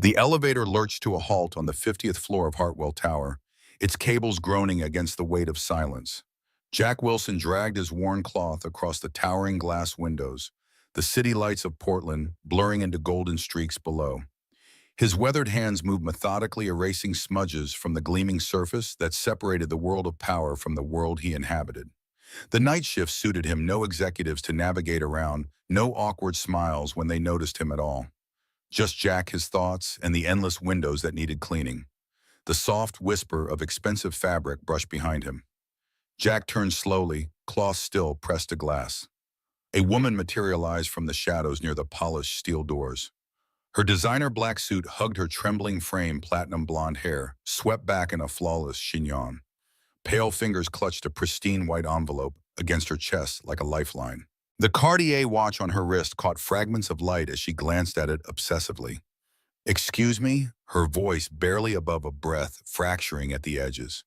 The elevator lurched to a halt on the 50th floor of Hartwell Tower, its cables groaning against the weight of silence. Jack Wilson dragged his worn cloth across the towering glass windows, the city lights of Portland blurring into golden streaks below. His weathered hands moved methodically, erasing smudges from the gleaming surface that separated the world of power from the world he inhabited. The night shift suited him, no executives to navigate around, no awkward smiles when they noticed him at all. Just Jack, his thoughts, and the endless windows that needed cleaning. The soft whisper of expensive fabric brushed behind him. Jack turned slowly, cloth still pressed to glass. A woman materialized from the shadows near the polished steel doors. Her designer black suit hugged her trembling frame, platinum blonde hair, swept back in a flawless chignon. Pale fingers clutched a pristine white envelope against her chest like a lifeline. The Cartier watch on her wrist caught fragments of light as she glanced at it obsessively. "Excuse me?" Her voice barely above a breath, fracturing at the edges.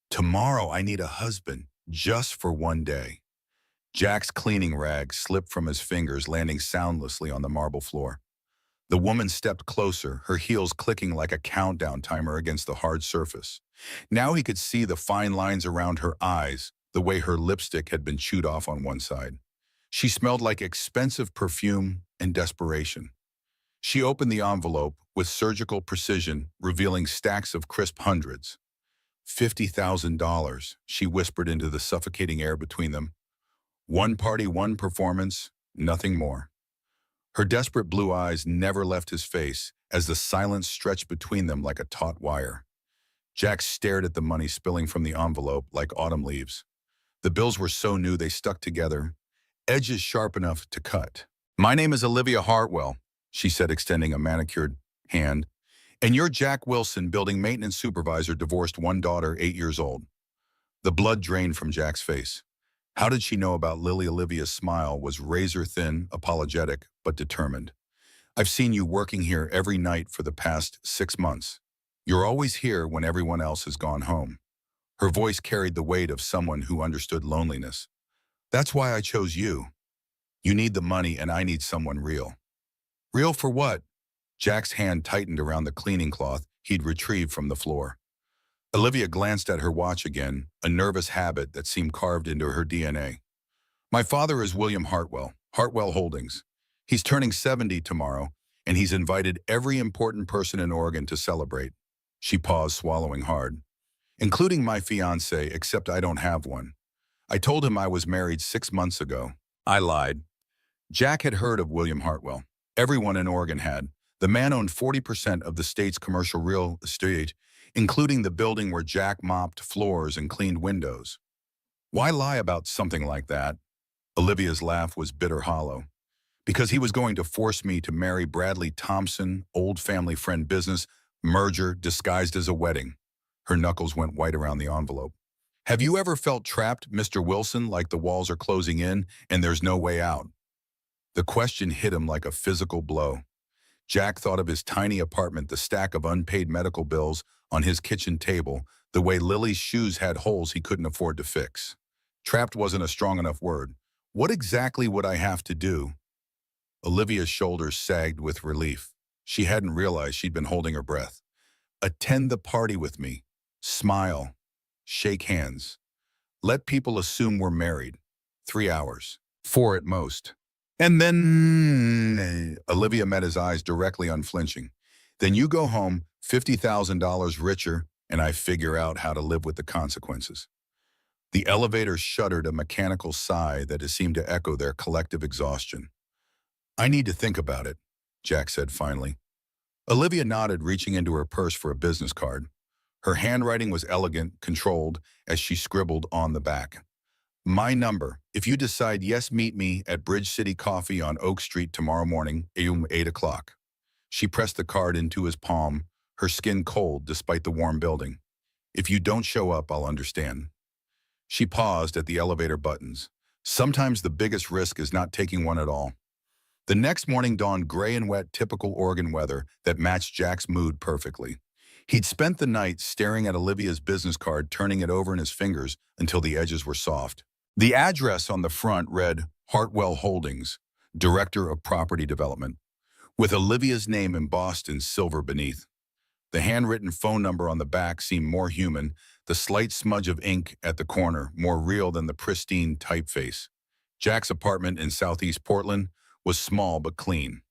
"Tomorrow I need a husband, just for one day." Jack's cleaning rag slipped from his fingers, landing soundlessly on the marble floor. The woman stepped closer, her heels clicking like a countdown timer against the hard surface. Now he could see the fine lines around her eyes, the way her lipstick had been chewed off on one side. She smelled like expensive perfume and desperation. She opened the envelope with surgical precision, revealing stacks of crisp hundreds. $50,000, she whispered into the suffocating air between them. One party, one performance, nothing more. Her desperate blue eyes never left his face as the silence stretched between them like a taut wire. Jack stared at the money spilling from the envelope like autumn leaves. The bills were so new they stuck together, edges sharp enough to cut. "My name is Olivia Hartwell," she said, extending a manicured hand. "And you're Jack Wilson, building maintenance supervisor, divorced, one daughter, 8 years old." The blood drained from Jack's face. How did she know about Lily? Olivia's smile was razor-thin, apologetic, but determined. "I've seen you working here every night for the past 6 months. You're always here when everyone else has gone home." Her voice carried the weight of someone who understood loneliness. "That's why I chose you. You need the money and I need someone real." "Real for what?" Jack's hand tightened around the cleaning cloth he'd retrieved from the floor. Olivia glanced at her watch again, a nervous habit that seemed carved into her DNA. "My father is William Hartwell, Hartwell Holdings. He's turning 70 tomorrow, and he's invited every important person in Oregon to celebrate." She paused, swallowing hard. "Including my fiancé, except I don't have one. I told him I was married 6 months ago." I lied. Jack had heard of William Hartwell. Everyone in Oregon had. The man owned 40% of the state's commercial real estate, including the building where Jack mopped floors and cleaned windows. Why lie about something like that? Olivia's laugh was bitter hollow. "Because he was going to force me to marry Bradley Thompson, old family friend, business merger disguised as a wedding." Her knuckles went white around the envelope. "Have you ever felt trapped, Mr. Wilson, like the walls are closing in and there's no way out?" The question hit him like a physical blow. Jack thought of his tiny apartment, the stack of unpaid medical bills on his kitchen table, the way Lily's shoes had holes he couldn't afford to fix. Trapped wasn't a strong enough word. "What exactly would I have to do?" Olivia's shoulders sagged with relief. She hadn't realized she'd been holding her breath. "Attend the party with me. Smile. Shake hands. Let people assume we're married. 3 hours. 4 at most. And then..." Olivia met his eyes directly, unflinching. "Then you go home, $50,000 richer, and I figure out how to live with the consequences." The elevator shuddered, a mechanical sigh that seemed to echo their collective exhaustion. "I need to think about it," Jack said finally. Olivia nodded, reaching into her purse for a business card. Her handwriting was elegant, controlled, as she scribbled on the back. "My number. If you decide yes, meet me at Bridge City Coffee on Oak Street tomorrow morning, 8 o'clock. She pressed the card into his palm, her skin cold despite the warm building. "If you don't show up, I'll understand." She paused at the elevator buttons. Sometimes the biggest risk is not taking one at all. The next morning dawned gray and wet, typical Oregon weather that matched Jack's mood perfectly. He'd spent the night staring at Olivia's business card, turning it over in his fingers until the edges were soft. The address on the front read, "Hartwell Holdings, Director of Property Development." with Olivia's name embossed in silver beneath. The handwritten phone number on the back seemed more human, the slight smudge of ink at the corner more real than the pristine typeface. Jack's apartment in southeast Portland was small but clean.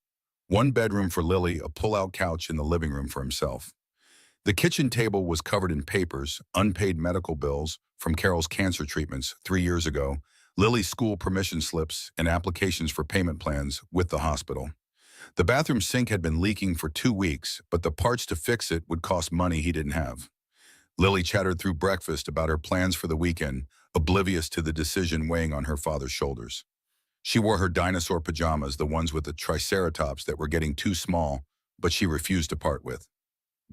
One bedroom for Lily, a pull-out couch in the living room for himself. The kitchen table was covered in papers, unpaid medical bills from Carol's cancer treatments 3 years ago, Lily's school permission slips, and applications for payment plans with the hospital. The bathroom sink had been leaking for 2 weeks, but the parts to fix it would cost money he didn't have. Lily chattered through breakfast about her plans for the weekend, oblivious to the decision weighing on her father's shoulders. She wore her dinosaur pajamas, the ones with the triceratops that were getting too small, but she refused to part with.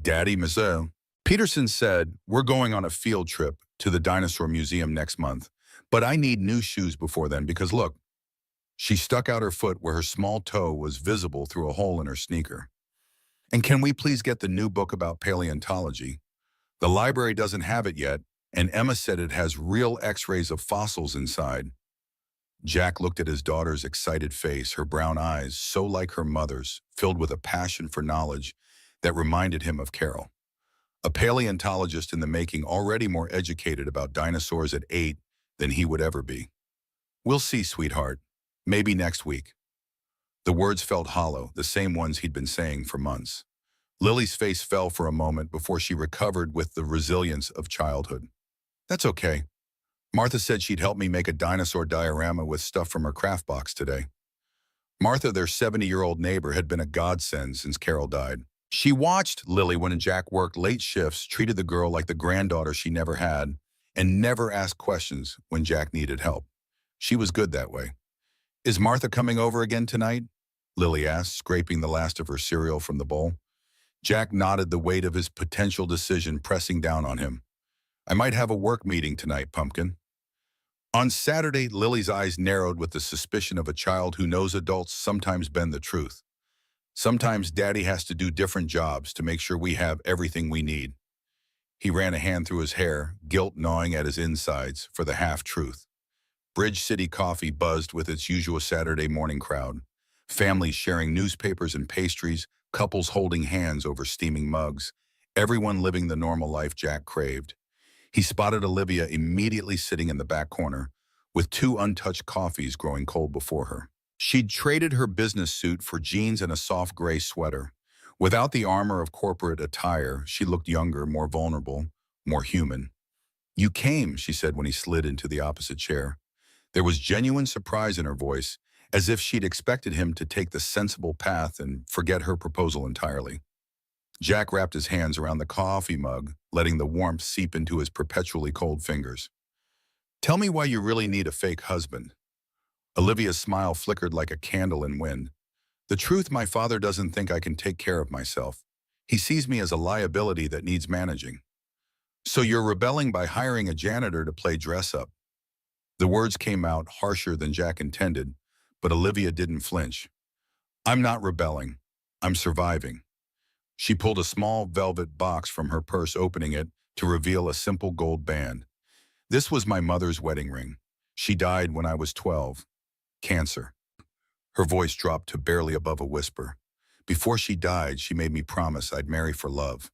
Daddy, Mazel. Peterson said, "We're going on a field trip to the Dinosaur Museum next month, but I need new shoes before then because look." She stuck out her foot where her small toe was visible through a hole in her sneaker. "And can we please get the new book about paleontology? The library doesn't have it yet, and Emma said it has real x-rays of fossils inside." Jack looked at his daughter's excited face, her brown eyes, so like her mother's, filled with a passion for knowledge that reminded him of Carol. A paleontologist in the making, already more educated about dinosaurs at 8 than he would ever be. "We'll see, sweetheart. Maybe next week." The words felt hollow, the same ones he'd been saying for months. Lily's face fell for a moment before she recovered with the resilience of childhood. "That's okay. Martha said she'd help me make a dinosaur diorama with stuff from her craft box today." Martha, their 70-year-old neighbor, had been a godsend since Carol died. She watched Lily when Jack worked late shifts, treated the girl like the granddaughter she never had, and never asked questions when Jack needed help. She was good that way. "Is Martha coming over again tonight?" Lily asked, scraping the last of her cereal from the bowl. Jack nodded, the weight of his potential decision pressing down on him. "I might have a work meeting tonight, Pumpkin." On Saturday, Lily's eyes narrowed with the suspicion of a child who knows adults sometimes bend the truth. "Sometimes Daddy has to do different jobs to make sure we have everything we need." He ran a hand through his hair, guilt gnawing at his insides for the half-truth. Bridge City Coffee buzzed with its usual Saturday morning crowd. Families sharing newspapers and pastries, couples holding hands over steaming mugs, everyone living the normal life Jack craved. He spotted Olivia immediately sitting in the back corner, with 2 untouched coffees growing cold before her. She'd traded her business suit for jeans and a soft gray sweater. Without the armor of corporate attire, she looked younger, more vulnerable, more human. "You came," she said when he slid into the opposite chair. There was genuine surprise in her voice, as if she'd expected him to take the sensible path and forget her proposal entirely. Jack wrapped his hands around the coffee mug, letting the warmth seep into his perpetually cold fingers. "Tell me why you really need a fake husband." Olivia's smile flickered like a candle in wind. "The truth, my father doesn't think I can take care of myself. He sees me as a liability that needs managing." "So you're rebelling by hiring a janitor to play dress-up." The words came out harsher than Jack intended, but Olivia didn't flinch. "I'm not rebelling. I'm surviving." She pulled a small velvet box from her purse, opening it to reveal a simple gold band. "This was my mother's wedding ring. She died when I was 12. Cancer." Her voice dropped to barely above a whisper. "Before she died, she made me promise I'd marry for love.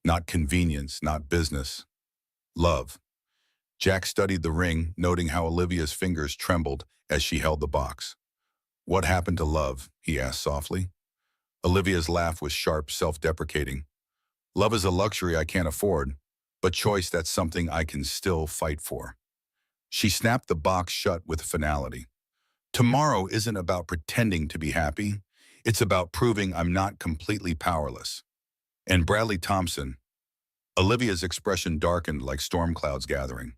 Not convenience, not business. Love." Jack studied the ring, noting how Olivia's fingers trembled as she held the box. "What happened to love?" he asked softly. Olivia's laugh was sharp, self-deprecating. "Love is a luxury I can't afford, but choice, that's something I can still fight for." She snapped the box shut with finality. "Tomorrow isn't about pretending to be happy. It's about proving I'm not completely powerless." "And Bradley Thompson." Olivia's expression darkened like storm clouds gathering.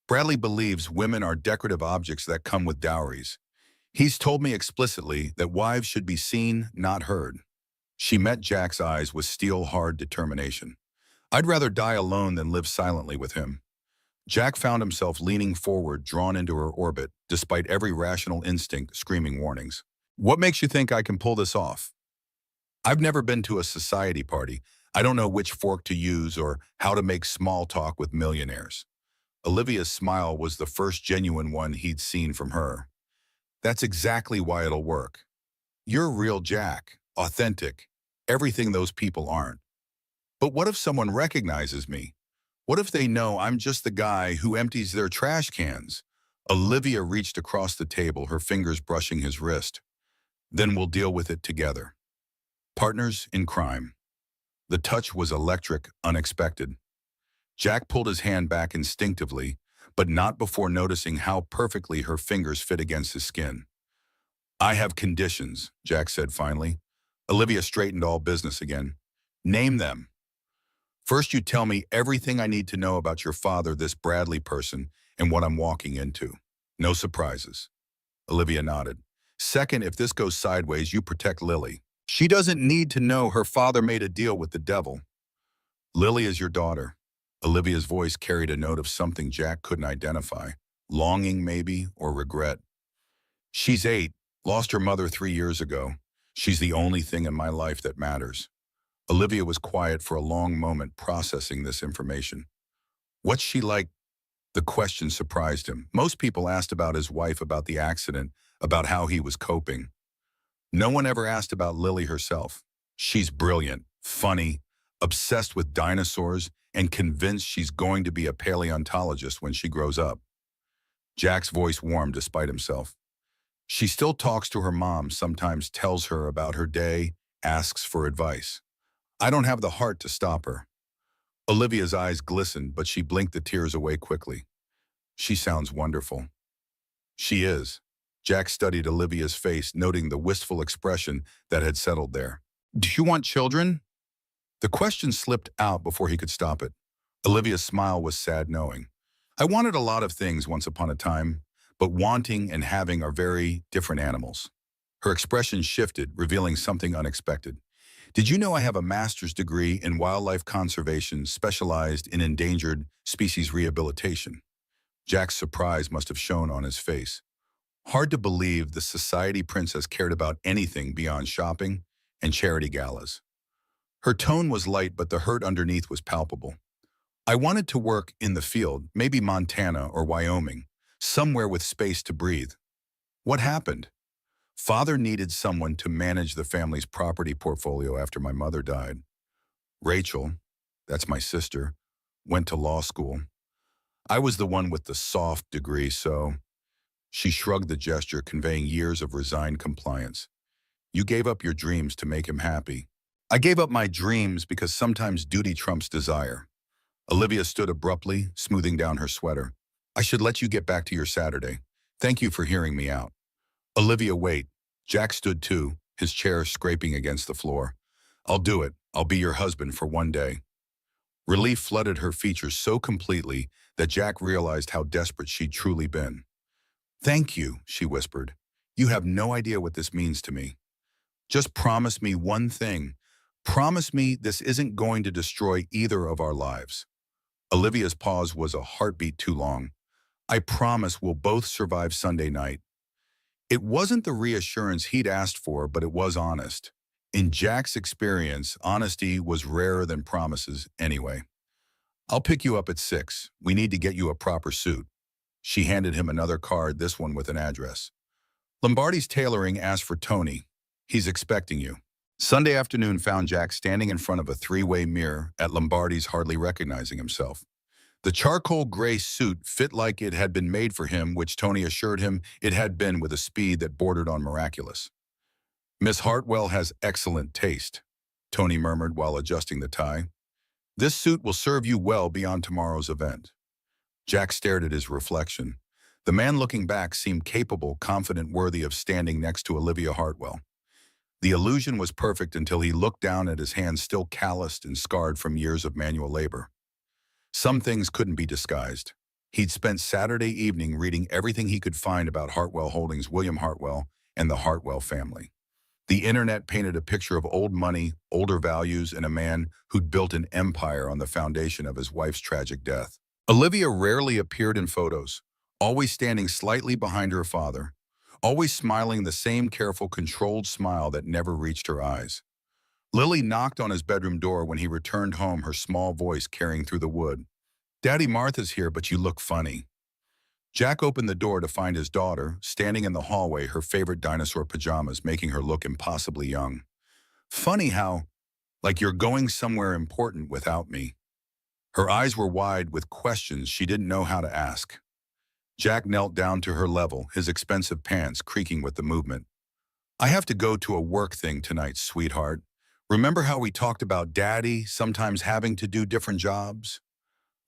"Bradley believes women are decorative objects that come with dowries. He's told me explicitly that wives should be seen, not heard." She met Jack's eyes with steel-hard determination. "I'd rather die alone than live silently with him." Jack found himself leaning forward, drawn into her orbit, despite every rational instinct screaming warnings. "What makes you think I can pull this off?" "I've never been to a society party. I don't know which fork to use or how to make small talk with millionaires." Olivia's smile was the first genuine one he'd seen from her. "That's exactly why it'll work. You're real Jack, authentic, everything those people aren't. But what if someone recognizes me? What if they know I'm just the guy who empties their trash cans? Olivia reached across the table, her fingers brushing his wrist. Then we'll deal with it together. Partners in crime. The touch was electric, unexpected. Jack pulled his hand back instinctively, but not before noticing how perfectly her fingers fit against his skin. I have conditions, Jack said finally. Olivia straightened all business again. Name them. First, you tell me everything I need to know about your father, this Bradley person, and what I'm walking into. No surprises. Olivia nodded. Second, if this goes sideways, you protect Lily. She doesn't need to know her father made a deal with the devil. Lily is your daughter. Olivia's voice carried a note of something Jack couldn't identify. Longing, maybe, or regret. She's 8, lost her mother 3 years ago. She's the only thing in my life that matters. Olivia was quiet for a long moment, processing this information. What's she like? The question surprised him. Most people asked about his wife, about the accident, about how he was coping. No one ever asked about Lily herself. She's brilliant, funny, obsessed with dinosaurs, and convinced she's going to be a paleontologist when she grows up. Jack's voice warmed despite himself. She still talks to her mom, sometimes tells her about her day, asks for advice. I don't have the heart to stop her. Olivia's eyes glistened, but she blinked the tears away quickly. She sounds wonderful. She is. Jack studied Olivia's face, noting the wistful expression that had settled there. Do you want children? The question slipped out before he could stop it. Olivia's smile was sad knowing. I wanted a lot of things once upon a time, but wanting and having are very different animals. Her expression shifted, revealing something unexpected. Did you know I have a master's degree in wildlife conservation specialized in endangered species rehabilitation? Jack's surprise must have shown on his face. Hard to believe the society princess cared about anything beyond shopping and charity galas. Her tone was light, but the hurt underneath was palpable. I wanted to work in the field, maybe Montana or Wyoming, somewhere with space to breathe. What happened? Father needed someone to manage the family's property portfolio after my mother died. Rachel, that's my sister, went to law school. I was the one with the soft degree, so... She shrugged the gesture, conveying years of resigned compliance. You gave up your dreams to make him happy. I gave up my dreams because sometimes duty trumps desire. Olivia stood abruptly, smoothing down her sweater. I should let you get back to your Saturday. Thank you for hearing me out. Olivia, wait. Jack stood too, his chair scraping against the floor. I'll do it. I'll be your husband for one day. Relief flooded her features so completely that Jack realized how desperate she'd truly been. Thank you, she whispered. You have no idea what this means to me. Just promise me one thing. Promise me this isn't going to destroy either of our lives. Olivia's pause was a heartbeat too long. I promise we'll both survive Sunday night. It wasn't the reassurance he'd asked for, but it was honest. In Jack's experience, honesty was rarer than promises anyway. I'll pick you up at 6. We need to get you a proper suit. She handed him another card, this one with an address. Lombardi's Tailoring asked for Tony. He's expecting you. Sunday afternoon found Jack standing in front of a 3-way mirror at Lombardi's, hardly recognizing himself. The charcoal gray suit fit like it had been made for him, which Tony assured him it had been with a speed that bordered on miraculous. Miss Hartwell has excellent taste, Tony murmured while adjusting the tie. This suit will serve you well beyond tomorrow's event. Jack stared at his reflection. The man looking back seemed capable, confident, worthy of standing next to Olivia Hartwell. The illusion was perfect until he looked down at his hands, still calloused and scarred from years of manual labor. Some things couldn't be disguised. He'd spent Saturday evening reading everything he could find about Hartwell Holdings, William Hartwell, and the Hartwell family. The internet painted a picture of old money, older values, and a man who'd built an empire on the foundation of his wife's tragic death. Olivia rarely appeared in photos, always standing slightly behind her father, always smiling the same careful, controlled smile that never reached her eyes. Lily knocked on his bedroom door when he returned home, her small voice carrying through the wood. Daddy, Martha's here, but you look funny. Jack opened the door to find his daughter, standing in the hallway, her favorite dinosaur pajamas, making her look impossibly young. Funny how, like you're going somewhere important without me. Her eyes were wide with questions she didn't know how to ask. Jack knelt down to her level, his expensive pants creaking with the movement. I have to go to a work thing tonight, sweetheart. Remember how we talked about Daddy sometimes having to do different jobs?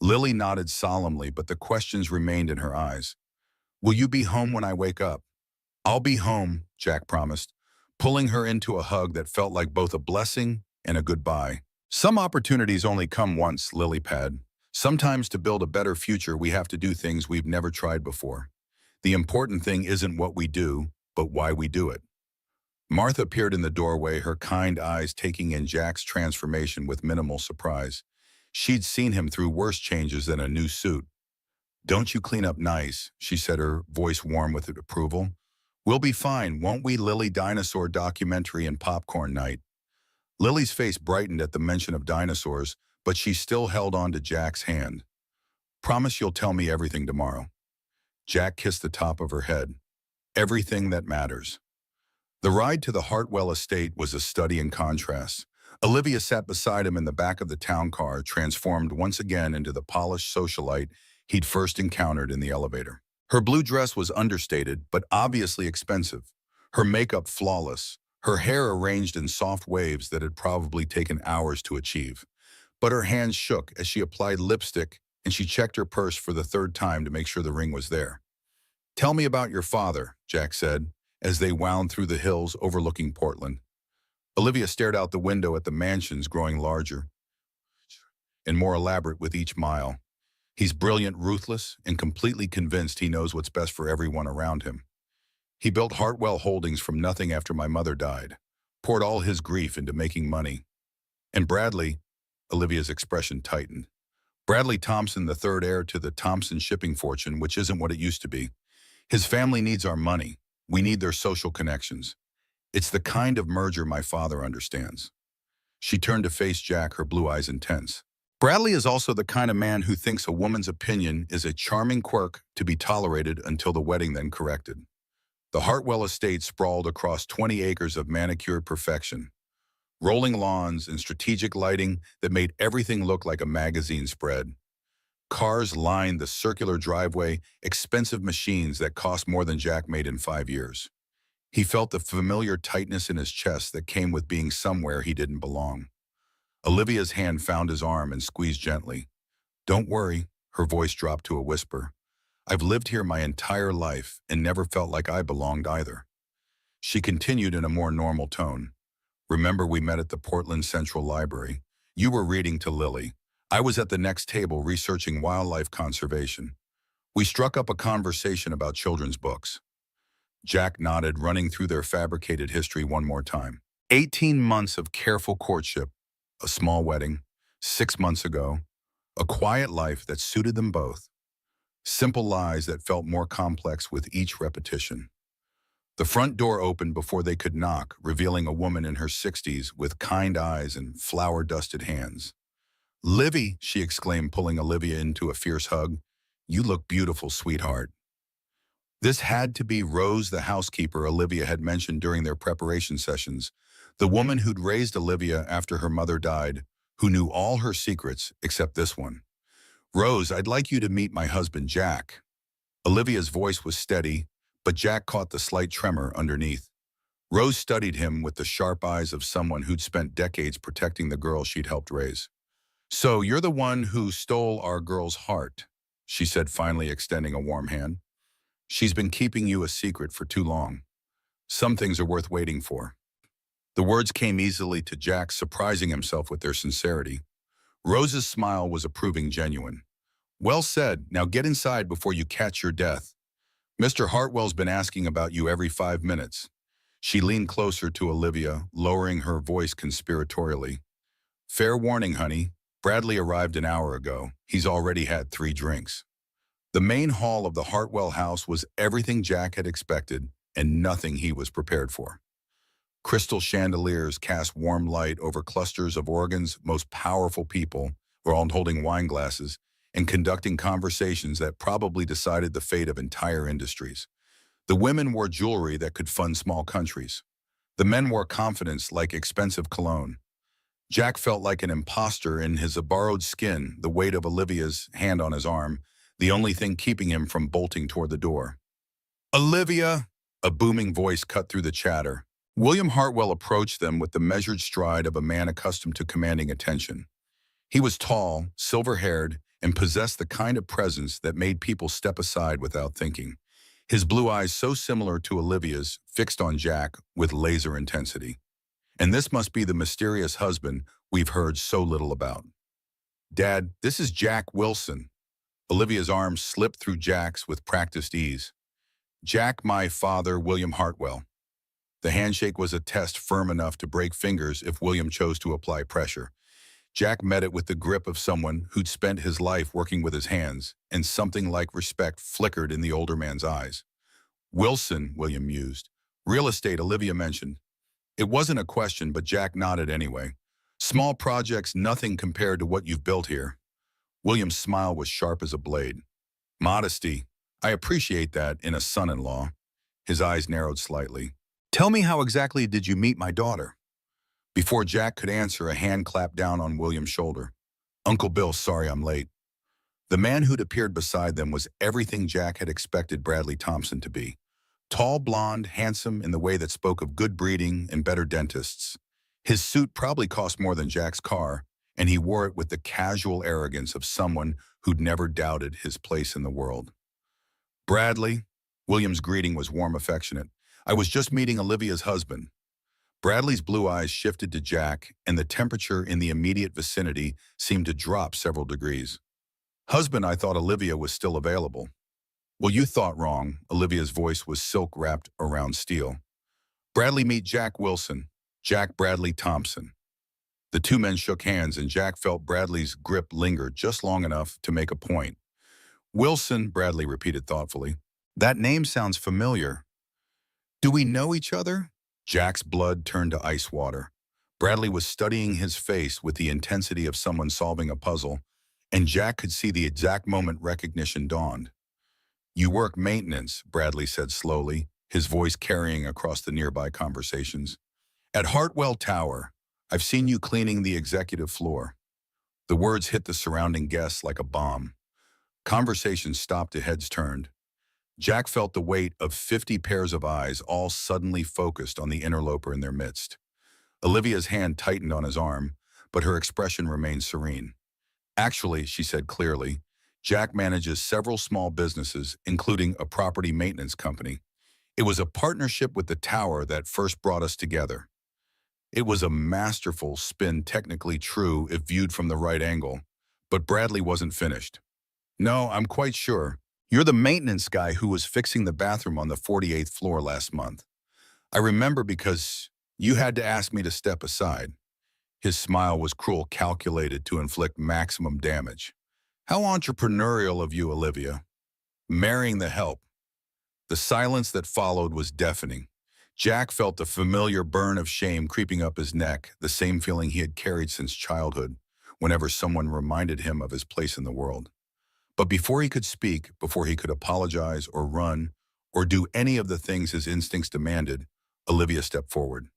Lily nodded solemnly, but the questions remained in her eyes. Will you be home when I wake up? I'll be home, Jack promised, pulling her into a hug that felt like both a blessing and a goodbye. Some opportunities only come once, Lily pad. Sometimes to build a better future, we have to do things we've never tried before. The important thing isn't what we do, but why we do it. Martha appeared in the doorway, her kind eyes taking in Jack's transformation with minimal surprise. She'd seen him through worse changes than a new suit. Don't you clean up nice, she said, her voice warm with approval. We'll be fine, won't we, Lily? Dinosaur documentary and popcorn night. Lily's face brightened at the mention of dinosaurs, but she still held on to Jack's hand. Promise you'll tell me everything tomorrow. Jack kissed the top of her head. Everything that matters. The ride to the Hartwell estate was a study in contrast. Olivia sat beside him in the back of the town car, transformed once again into the polished socialite he'd first encountered in the elevator. Her blue dress was understated, but obviously expensive. Her makeup flawless, her hair arranged in soft waves that had probably taken hours to achieve. But her hands shook as she applied lipstick and she checked her purse for the third time to make sure the ring was there. Tell me about your father, Jack said, as they wound through the hills overlooking Portland. Olivia stared out the window at the mansions growing larger and more elaborate with each mile. He's brilliant, ruthless, and completely convinced he knows what's best for everyone around him. He built Hartwell Holdings from nothing after my mother died, poured all his grief into making money. And Bradley, Olivia's expression tightened. Bradley Thompson, the third heir to the Thompson shipping fortune, which isn't what it used to be. His family needs our money. We need their social connections. It's the kind of merger my father understands. She turned to face Jack, her blue eyes intense. Bradley is also the kind of man who thinks a woman's opinion is a charming quirk to be tolerated until the wedding, then corrected. The Hartwell estate sprawled across 20 acres of manicured perfection, rolling lawns and strategic lighting that made everything look like a magazine spread. Cars lined the circular driveway, expensive machines that cost more than Jack made in 5 years. He felt the familiar tightness in his chest that came with being somewhere he didn't belong. Olivia's hand found his arm and squeezed gently. Don't worry, her voice dropped to a whisper. I've lived here my entire life and never felt like I belonged either. She continued in a more normal tone. Remember we met at the Portland Central Library? You were reading to Lily. I was at the next table researching wildlife conservation. We struck up a conversation about children's books. Jack nodded, running through their fabricated history one more time. 18 months of careful courtship, a small wedding, 6 months ago, a quiet life that suited them both. Simple lies that felt more complex with each repetition. The front door opened before they could knock, revealing a woman in her 60s with kind eyes and flour-dusted hands. Livy, she exclaimed, pulling Olivia into a fierce hug. You look beautiful, sweetheart. This had to be Rose, the housekeeper Olivia had mentioned during their preparation sessions, the woman who'd raised Olivia after her mother died, who knew all her secrets except this one. Rose, I'd like you to meet my husband, Jack. Olivia's voice was steady, but Jack caught the slight tremor underneath. Rose studied him with the sharp eyes of someone who'd spent decades protecting the girl she'd helped raise. So you're the one who stole our girl's heart, she said, finally extending a warm hand. She's been keeping you a secret for too long. Some things are worth waiting for. The words came easily to Jack, surprising himself with their sincerity. Rose's smile was approving, genuine. Well said. Now get inside before you catch your death. Mr. Hartwell's been asking about you every 5 minutes. She leaned closer to Olivia, lowering her voice conspiratorially. Fair warning, honey. Bradley arrived an hour ago. He's already had 3 drinks. The main hall of the Hartwell house was everything Jack had expected and nothing he was prepared for. Crystal chandeliers cast warm light over clusters of Oregon's most powerful people, were all holding wine glasses and conducting conversations that probably decided the fate of entire industries. The women wore jewelry that could fund small countries. The men wore confidence like expensive cologne. Jack felt like an imposter in his borrowed skin, the weight of Olivia's hand on his arm, the only thing keeping him from bolting toward the door. "Olivia!" A booming voice cut through the chatter. William Hartwell approached them with the measured stride of a man accustomed to commanding attention. He was tall, silver-haired, and possessed the kind of presence that made people step aside without thinking. His blue eyes, so similar to Olivia's, fixed on Jack with laser intensity. And this must be the mysterious husband we've heard so little about. "Dad, this is Jack Wilson." Olivia's arms slipped through Jack's with practiced ease. "Jack, my father, William Hartwell." The handshake was a test firm enough to break fingers if William chose to apply pressure. Jack met it with the grip of someone who'd spent his life working with his hands, and something like respect flickered in the older man's eyes. "Wilson," William mused. "Real estate," Olivia mentioned. It wasn't a question, but Jack nodded anyway. "Small projects, nothing compared to what you've built here." William's smile was sharp as a blade. "Modesty. I appreciate that in a son-in-law." His eyes narrowed slightly. "Tell me, how exactly did you meet my daughter?" Before Jack could answer, a hand clapped down on William's shoulder. "Uncle Bill, sorry I'm late." The man who'd appeared beside them was everything Jack had expected Bradley Thompson to be. Tall, blonde, handsome in the way that spoke of good breeding and better dentists. His suit probably cost more than Jack's car, and he wore it with the casual arrogance of someone who'd never doubted his place in the world. "Bradley," William's greeting was warm, affectionate. "I was just meeting Olivia's husband." Bradley's blue eyes shifted to Jack, and the temperature in the immediate vicinity seemed to drop several degrees. "Husband, I thought Olivia was still available." "Well, you thought wrong." Olivia's voice was silk wrapped around steel. "Bradley, meet Jack Wilson, Jack Bradley Thompson." The two men shook hands, and Jack felt Bradley's grip linger just long enough to make a point. "Wilson," Bradley repeated thoughtfully. "That name sounds familiar. Do we know each other?" Jack's blood turned to ice water. Bradley was studying his face with the intensity of someone solving a puzzle, and Jack could see the exact moment recognition dawned. "You work maintenance," Bradley said slowly, his voice carrying across the nearby conversations. "At Hartwell Tower. I've seen you cleaning the executive floor." The words hit the surrounding guests like a bomb. Conversations stopped, heads turned. Jack felt the weight of 50 pairs of eyes all suddenly focused on the interloper in their midst. Olivia's hand tightened on his arm, but her expression remained serene. "Actually," she said clearly, "Jack manages several small businesses, including a property maintenance company. It was a partnership with the tower that first brought us together." It was a masterful spin, technically true if viewed from the right angle, but Bradley wasn't finished. "No, I'm quite sure. You're the maintenance guy who was fixing the bathroom on the 48th floor last month. I remember because you had to ask me to step aside." His smile was cruel, calculated to inflict maximum damage. "How entrepreneurial of you, Olivia. Marrying the help." The silence that followed was deafening. Jack felt a familiar burn of shame creeping up his neck, the same feeling he had carried since childhood, whenever someone reminded him of his place in the world. But before he could speak, before he could apologize or run, or do any of the things his instincts demanded, Olivia stepped forward.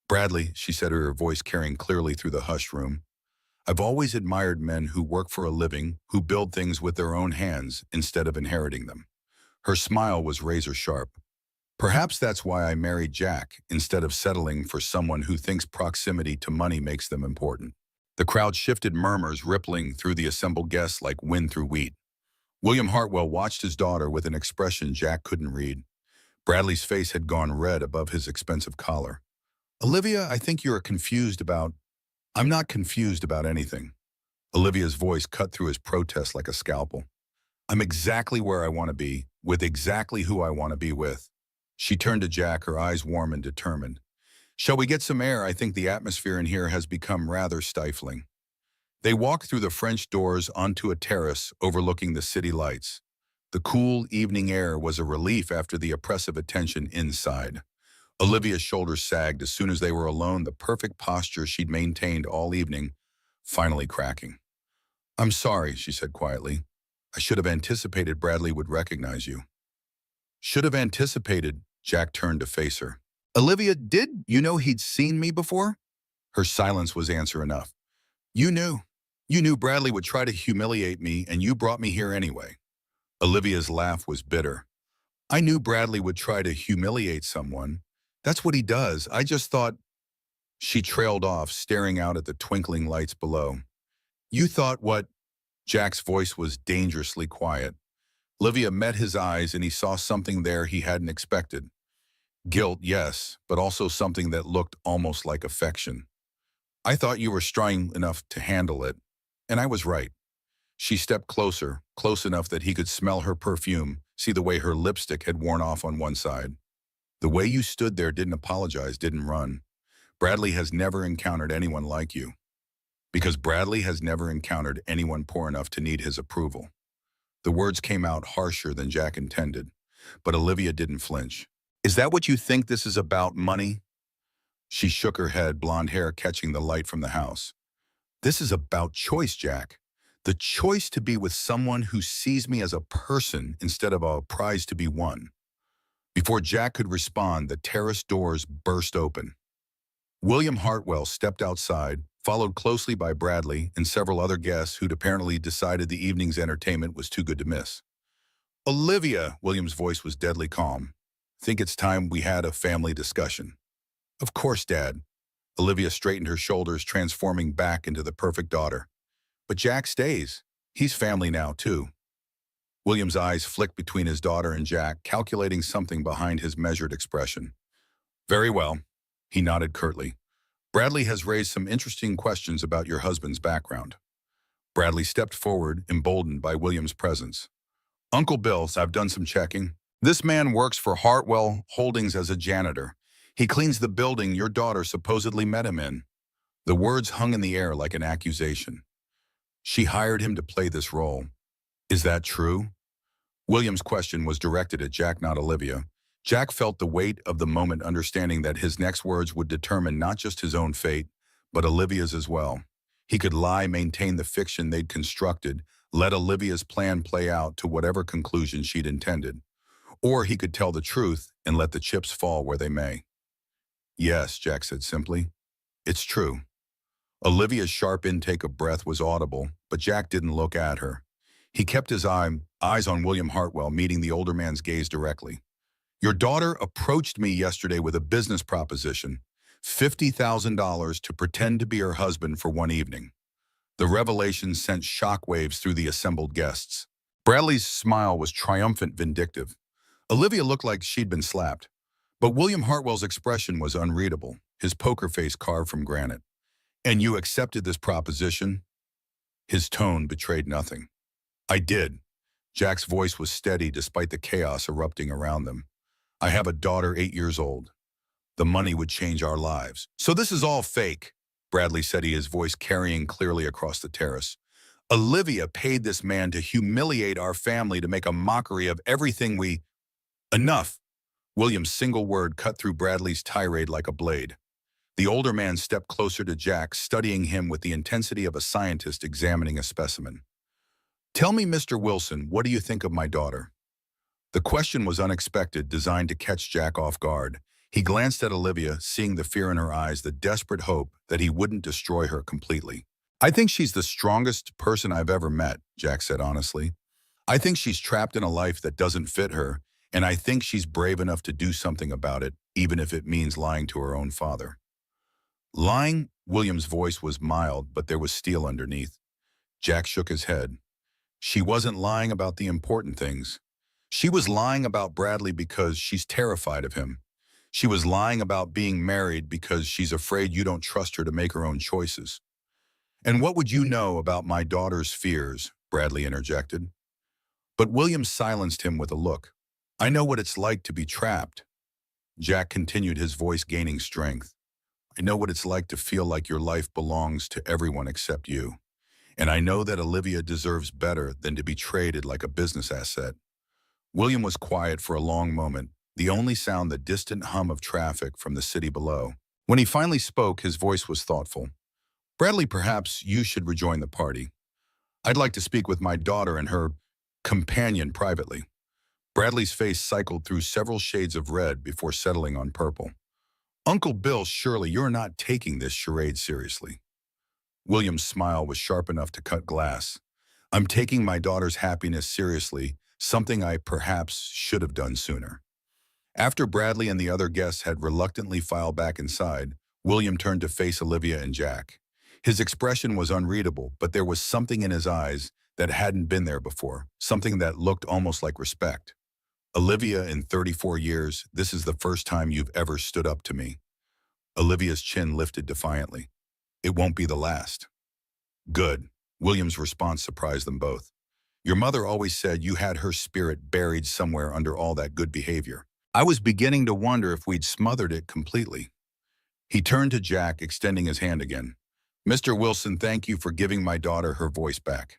"Bradley," she said, her voice carrying clearly through the hushed room, "I've always admired men who work for a living, who build things with their own hands instead of inheriting them." Her smile was razor sharp. "Perhaps that's why I married Jack, instead of settling for someone who thinks proximity to money makes them important." The crowd shifted, murmurs rippling through the assembled guests like wind through wheat. William Hartwell watched his daughter with an expression Jack couldn't read. Bradley's face had gone red above his expensive collar. "Olivia, I think you are confused about—" "I'm not confused about anything." Olivia's voice cut through his protest like a scalpel. "I'm exactly where I want to be, with exactly who I want to be with." She turned to Jack, her eyes warm and determined. "Shall we get some air? I think the atmosphere in here has become rather stifling." They walked through the French doors onto a terrace overlooking the city lights. The cool evening air was a relief after the oppressive attention inside. Olivia's shoulders sagged as soon as they were alone, the perfect posture she'd maintained all evening, finally cracking. "I'm sorry," she said quietly. "I should have anticipated Bradley would recognize you." "Should have anticipated," Jack turned to face her. Olivia, did you know he'd seen me before? Her silence was answer enough. You knew. You knew Bradley would try to humiliate me, and you brought me here anyway. Olivia's laugh was bitter. I knew Bradley would try to humiliate someone. That's what he does. I just thought. She trailed off, staring out at the twinkling lights below. You thought what? Jack's voice was dangerously quiet. Olivia met his eyes, and he saw something there he hadn't expected. Guilt, yes, but also something that looked almost like affection. I thought you were strong enough to handle it, and I was right. She stepped closer, close enough that he could smell her perfume, see the way her lipstick had worn off on one side. The way you stood there, didn't apologize, didn't run. Bradley has never encountered anyone like you. Because Bradley has never encountered anyone poor enough to need his approval. The words came out harsher than Jack intended, but Olivia didn't flinch. Is that what you think this is about, money? She shook her head, blonde hair catching the light from the house. This is about choice, Jack. The choice to be with someone who sees me as a person instead of a prize to be won. Before Jack could respond, the terrace doors burst open. William Hartwell stepped outside, followed closely by Bradley and several other guests who'd apparently decided the evening's entertainment was too good to miss. Olivia, William's voice was deadly calm. Think it's time we had a family discussion. Of course, Dad. Olivia straightened her shoulders, transforming back into the perfect daughter. But Jack stays. He's family now, too. William's eyes flicked between his daughter and Jack, calculating something behind his measured expression. Very well. He nodded curtly. Bradley has raised some interesting questions about your husband's background. Bradley stepped forward, emboldened by William's presence. Uncle Bill, I've done some checking. This man works for Hartwell Holdings as a janitor. He cleans the building your daughter supposedly met him in. The words hung in the air like an accusation. She hired him to play this role. Is that true? William's question was directed at Jack, not Olivia. Jack felt the weight of the moment, understanding that his next words would determine not just his own fate, but Olivia's as well. He could lie, maintain the fiction they'd constructed, let Olivia's plan play out to whatever conclusion she'd intended. Or he could tell the truth and let the chips fall where they may. Yes, Jack said simply. It's true. Olivia's sharp intake of breath was audible, but Jack didn't look at her. He kept his eyes on William Hartwell, meeting the older man's gaze directly. Your daughter approached me yesterday with a business proposition, $50,000 to pretend to be her husband for one evening. The revelation sent shockwaves through the assembled guests. Bradley's smile was triumphant, vindictive. Olivia looked like she'd been slapped, but William Hartwell's expression was unreadable, his poker face carved from granite. And you accepted this proposition? His tone betrayed nothing. I did. Jack's voice was steady despite the chaos erupting around them. I have a daughter 8 years old. The money would change our lives. So this is all fake, Bradley said, his voice carrying clearly across the terrace. Olivia paid this man to humiliate our family, to make a mockery of everything we... Enough! William's single word cut through Bradley's tirade like a blade. The older man stepped closer to Jack, studying him with the intensity of a scientist examining a specimen. Tell me, Mr. Wilson, what do you think of my daughter? The question was unexpected, designed to catch Jack off guard. He glanced at Olivia, seeing the fear in her eyes, the desperate hope that he wouldn't destroy her completely. I think she's the strongest person I've ever met, Jack said honestly. I think she's trapped in a life that doesn't fit her, and I think she's brave enough to do something about it, even if it means lying to her own father. Lying? William's voice was mild, but there was steel underneath. Jack shook his head. She wasn't lying about the important things. She was lying about Bradley because she's terrified of him. She was lying about being married because she's afraid you don't trust her to make her own choices. And what would you know about my daughter's fears? Bradley interjected. But William silenced him with a look. I know what it's like to be trapped. Jack continued, his voice gaining strength. I know what it's like to feel like your life belongs to everyone except you. And I know that Olivia deserves better than to be traded like a business asset. William was quiet for a long moment, the only sound the distant hum of traffic from the city below. When he finally spoke, his voice was thoughtful. Bradley, perhaps you should rejoin the party. I'd like to speak with my daughter and her companion privately. Bradley's face cycled through several shades of red before settling on purple. Uncle Bill, surely you're not taking this charade seriously. William's smile was sharp enough to cut glass. I'm taking my daughter's happiness seriously, something I perhaps should have done sooner. After Bradley and the other guests had reluctantly filed back inside, William turned to face Olivia and Jack. His expression was unreadable, but there was something in his eyes that hadn't been there before, something that looked almost like respect. Olivia, in 34 years, this is the first time you've ever stood up to me. Olivia's chin lifted defiantly. It won't be the last. Good. William's response surprised them both. Your mother always said you had her spirit buried somewhere under all that good behavior. I was beginning to wonder if we'd smothered it completely. He turned to Jack, extending his hand again. Mr. Wilson, thank you for giving my daughter her voice back.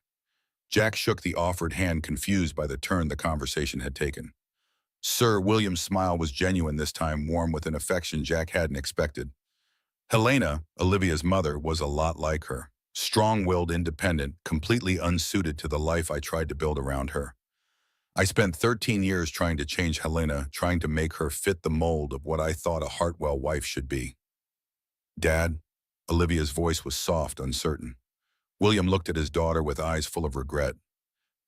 Jack shook the offered hand, confused by the turn the conversation had taken. Sir, William's smile was genuine this time, warm with an affection Jack hadn't expected. Helena, Olivia's mother, was a lot like her. Strong-willed, independent, completely unsuited to the life I tried to build around her. I spent 13 years trying to change Helena, trying to make her fit the mold of what I thought a Hartwell wife should be. Dad, Olivia's voice was soft, uncertain. William looked at his daughter with eyes full of regret.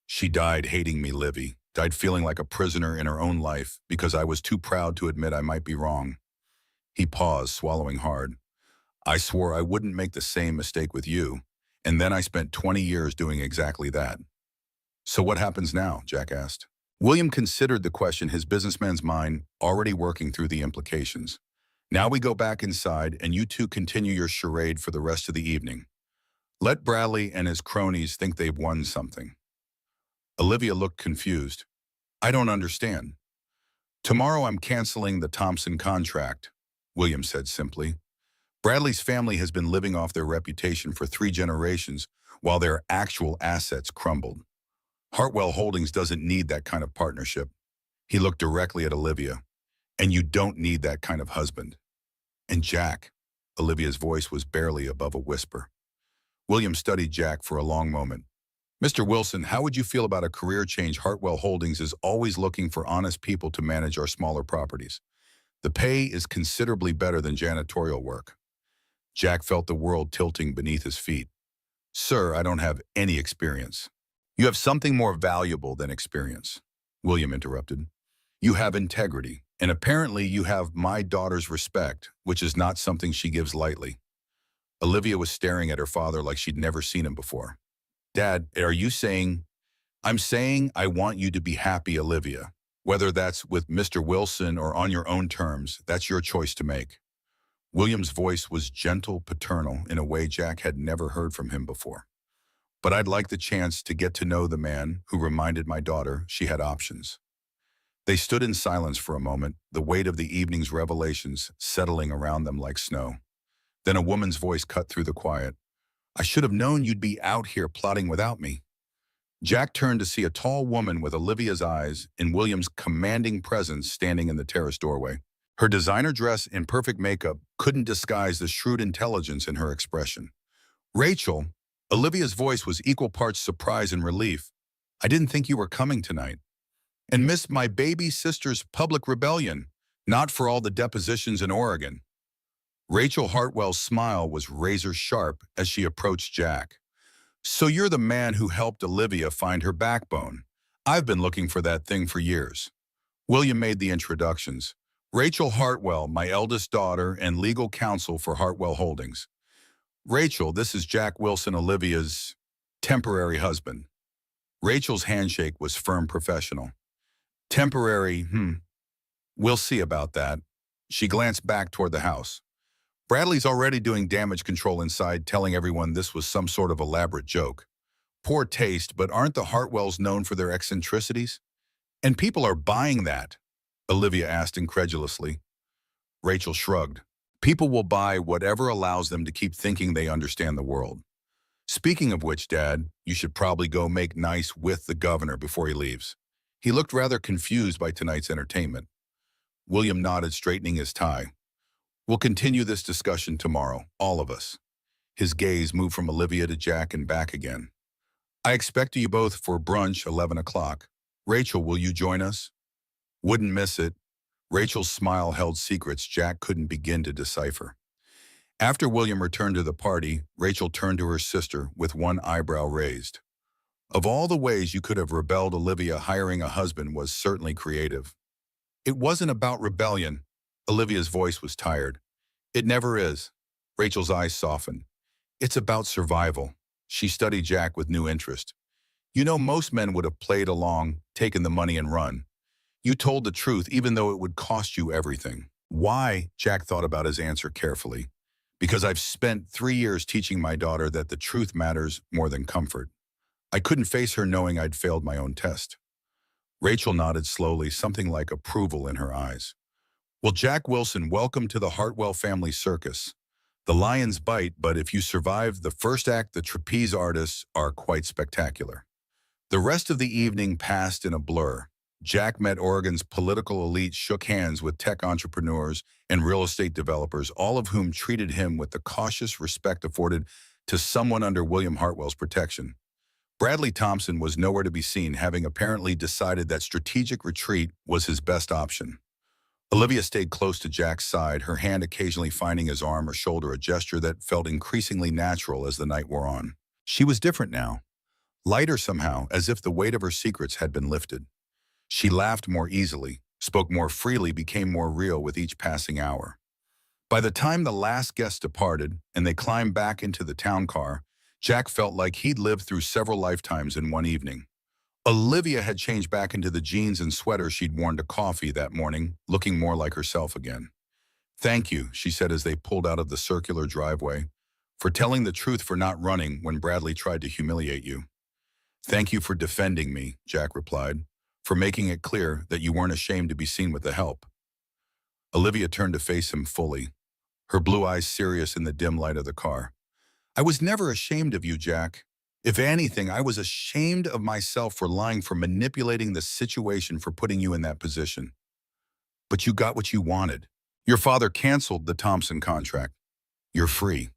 She died hating me, Livy, died feeling like a prisoner in her own life because I was too proud to admit I might be wrong. He paused, swallowing hard. I swore I wouldn't make the same mistake with you, and then I spent 20 years doing exactly that. So what happens now? Jack asked. William considered the question, his businessman's mind already working through the implications. Now we go back inside, and you two continue your charade for the rest of the evening. Let Bradley and his cronies think they've won something. Olivia looked confused. I don't understand. Tomorrow I'm canceling the Thompson contract, William said simply. Bradley's family has been living off their reputation for 3 generations while their actual assets crumbled. Hartwell Holdings doesn't need that kind of partnership. He looked directly at Olivia. And you don't need that kind of husband. And Jack, Olivia's voice was barely above a whisper. William studied Jack for a long moment. Mr. Wilson, how would you feel about a career change? Hartwell Holdings is always looking for honest people to manage our smaller properties. The pay is considerably better than janitorial work. Jack felt the world tilting beneath his feet. Sir, I don't have any experience. You have something more valuable than experience, William interrupted. You have integrity, and apparently you have my daughter's respect, which is not something she gives lightly. Olivia was staring at her father like she'd never seen him before. Dad, are you saying? I'm saying I want you to be happy, Olivia. Whether that's with Mr. Wilson or on your own terms, that's your choice to make. William's voice was gentle, paternal, in a way Jack had never heard from him before. But I'd like the chance to get to know the man who reminded my daughter she had options. They stood in silence for a moment, the weight of the evening's revelations settling around them like snow. Then a woman's voice cut through the quiet. I should have known you'd be out here plotting without me. Jack turned to see a tall woman with Olivia's eyes in William's commanding presence standing in the terrace doorway. Her designer dress and perfect makeup couldn't disguise the shrewd intelligence in her expression. Rachel, Olivia's voice was equal parts surprise and relief. I didn't think you were coming tonight. And missed my baby sister's public rebellion, not for all the depositions in Oregon. Rachel Hartwell's smile was razor sharp as she approached Jack. So you're the man who helped Olivia find her backbone. I've been looking for that thing for years. William made the introductions. Rachel Hartwell, my eldest daughter and legal counsel for Hartwell Holdings. Rachel, this is Jack Wilson, Olivia's temporary husband. Rachel's handshake was firm, professional. Temporary, We'll see about that. She glanced back toward the house. Bradley's already doing damage control inside, telling everyone this was some sort of elaborate joke. Poor taste, but aren't the Hartwells known for their eccentricities? And people are buying that, Olivia asked incredulously. Rachel shrugged. People will buy whatever allows them to keep thinking they understand the world. Speaking of which, Dad, you should probably go make nice with the governor before he leaves. He looked rather confused by tonight's entertainment. William nodded, straightening his tie. We'll continue this discussion tomorrow, all of us. His gaze moved from Olivia to Jack and back again. I expect you both for brunch, 11 o'clock. Rachel, will you join us? Wouldn't miss it. Rachel's smile held secrets Jack couldn't begin to decipher. After William returned to the party, Rachel turned to her sister with one eyebrow raised. Of all the ways you could have rebelled, Olivia hiring a husband was certainly creative. It wasn't about rebellion. Olivia's voice was tired. It never is. Rachel's eyes softened. It's about survival. She studied Jack with new interest. You know, most men would have played along, taken the money and run. You told the truth even though it would cost you everything. Why? Jack thought about his answer carefully. Because I've spent 3 years teaching my daughter that the truth matters more than comfort. I couldn't face her knowing I'd failed my own test. Rachel nodded slowly, something like approval in her eyes. Well, Jack Wilson, welcome to the Hartwell family circus. The lions bite, but if you survive the first act, the trapeze artists are quite spectacular. The rest of the evening passed in a blur. Jack met Oregon's political elite, shook hands with tech entrepreneurs and real estate developers, all of whom treated him with the cautious respect afforded to someone under William Hartwell's protection. Bradley Thompson was nowhere to be seen, having apparently decided that strategic retreat was his best option. Olivia stayed close to Jack's side, her hand occasionally finding his arm or shoulder, a gesture that felt increasingly natural as the night wore on. She was different now, lighter somehow, as if the weight of her secrets had been lifted. She laughed more easily, spoke more freely, became more real with each passing hour. By the time the last guest departed and they climbed back into the town car, Jack felt like he'd lived through several lifetimes in one evening. Olivia had changed back into the jeans and sweater she'd worn to coffee that morning, looking more like herself again. Thank you, she said as they pulled out of the circular driveway, for telling the truth, for not running when Bradley tried to humiliate you. Thank you for defending me, Jack replied, for making it clear that you weren't ashamed to be seen with the help. Olivia turned to face him fully, her blue eyes serious in the dim light of the car. I was never ashamed of you, Jack. If anything, I was ashamed of myself for lying, for manipulating the situation, for putting you in that position. But you got what you wanted. Your father canceled the Thompson contract. You're free.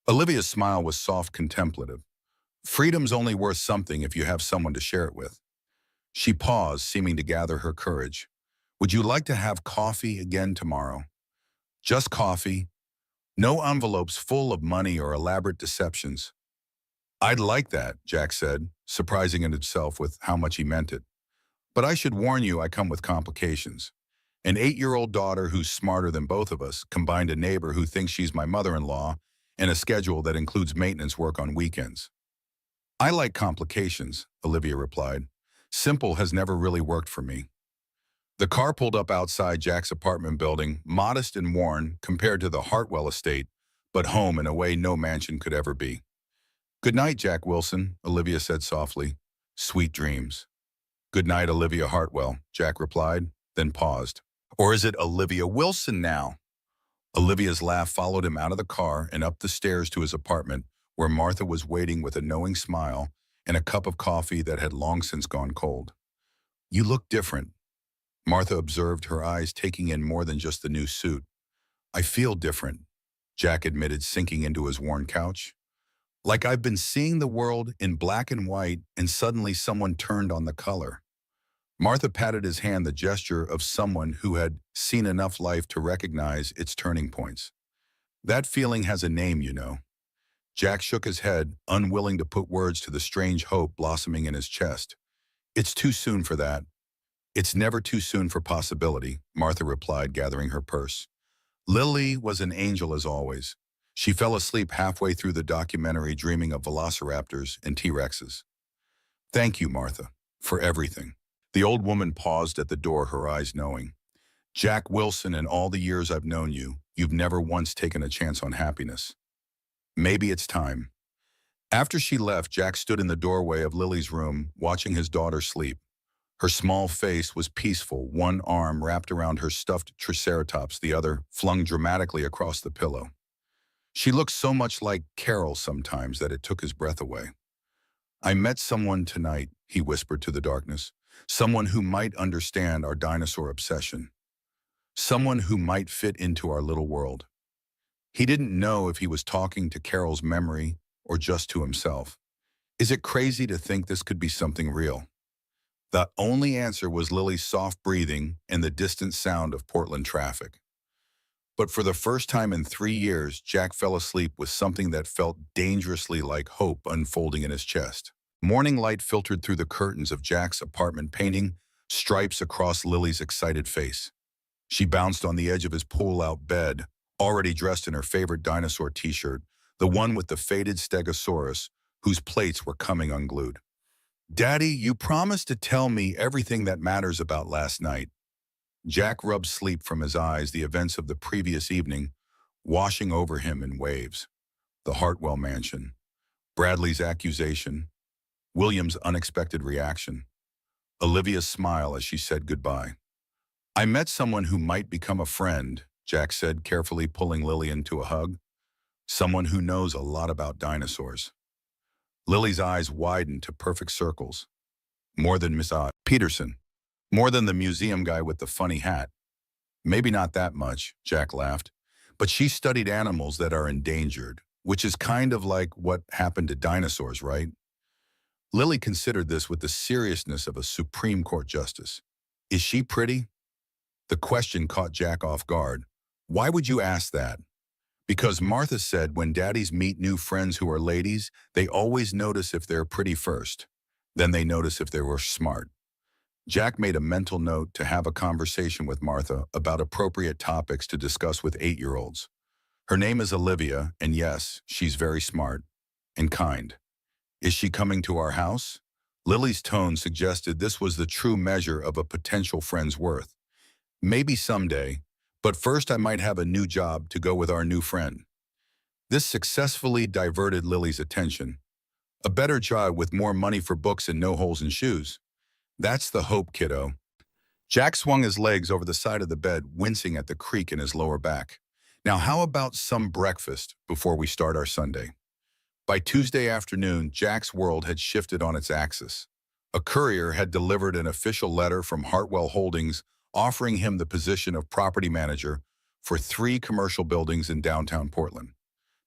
Olivia's smile was soft, contemplative. Freedom's only worth something if you have someone to share it with. She paused, seeming to gather her courage. Would you like to have coffee again tomorrow? Just coffee. No envelopes full of money or elaborate deceptions. I'd like that, Jack said, surprising in itself with how much he meant it. But I should warn you, I come with complications. An 8-year-old daughter who's smarter than both of us, combined a neighbor who thinks she's my mother-in-law, and a schedule that includes maintenance work on weekends. I like complications, Olivia replied. Simple has never really worked for me. The car pulled up outside Jack's apartment building, modest and worn compared to the Hartwell estate, but home in a way no mansion could ever be. Good night, Jack Wilson, Olivia said softly. Sweet dreams. Good night, Olivia Hartwell, Jack replied, then paused. Or is it Olivia Wilson now? Olivia's laugh followed him out of the car and up the stairs to his apartment, where Martha was waiting with a knowing smile and a cup of coffee that had long since gone cold. You look different, Martha observed, her eyes taking in more than just the new suit. I feel different, Jack admitted, sinking into his worn couch. Like I've been seeing the world in black and white, and suddenly someone turned on the color. Martha patted his hand, the gesture of someone who had seen enough life to recognize its turning points. That feeling has a name, you know. Jack shook his head, unwilling to put words to the strange hope blossoming in his chest. It's too soon for that. It's never too soon for possibility, Martha replied, gathering her purse. Lily was an angel as always. She fell asleep halfway through the documentary, dreaming of velociraptors and T-Rexes. Thank you, Martha, for everything. The old woman paused at the door, her eyes knowing. Jack Wilson, in all the years I've known you, you've never once taken a chance on happiness. Maybe it's time. After she left, Jack stood in the doorway of Lily's room, watching his daughter sleep. Her small face was peaceful, one arm wrapped around her stuffed triceratops, the other flung dramatically across the pillow. She looked so much like Carol sometimes that it took his breath away. I met someone tonight, he whispered to the darkness. Someone who might understand our dinosaur obsession. Someone who might fit into our little world. He didn't know if he was talking to Carol's memory or just to himself. Is it crazy to think this could be something real? The only answer was Lily's soft breathing and the distant sound of Portland traffic. But for the first time in 3 years, Jack fell asleep with something that felt dangerously like hope unfolding in his chest. Morning light filtered through the curtains of Jack's apartment, painting stripes across Lily's excited face. She bounced on the edge of his pull-out bed, already dressed in her favorite dinosaur t-shirt, the one with the faded stegosaurus, whose plates were coming unglued. "Daddy, you promised to tell me everything that matters about last night." Jack rubbed sleep from his eyes, the events of the previous evening washing over him in waves. The Hartwell mansion, Bradley's accusation, William's unexpected reaction, Olivia's smile as she said goodbye. "I met someone who might become a friend," Jack said, carefully pulling Lily into a hug. "Someone who knows a lot about dinosaurs." Lily's eyes widened to perfect circles. "More than Miss Peterson. More than the museum guy with the funny hat." "Maybe not that much," Jack laughed. "But she studied animals that are endangered, which is kind of like what happened to dinosaurs, right?" Lily considered this with the seriousness of a Supreme Court justice. "Is she pretty?" The question caught Jack off guard. "Why would you ask that?" "Because Martha said when daddies meet new friends who are ladies, they always notice if they're pretty first. Then they notice if they were smart." Jack made a mental note to have a conversation with Martha about appropriate topics to discuss with 8-year-olds. Her name is Olivia, and yes, she's very smart and kind. "Is she coming to our house?" Lily's tone suggested this was the true measure of a potential friend's worth. "Maybe someday, but first I might have a new job to go with our new friend." This successfully diverted Lily's attention. "A better job with more money for books and no holes in shoes." "That's the hope, kiddo." Jack swung his legs over the side of the bed, wincing at the creak in his lower back. "Now how about some breakfast before we start our Sunday?" By Tuesday afternoon, Jack's world had shifted on its axis. A courier had delivered an official letter from Hartwell Holdings offering him the position of property manager for 3 commercial buildings in downtown Portland.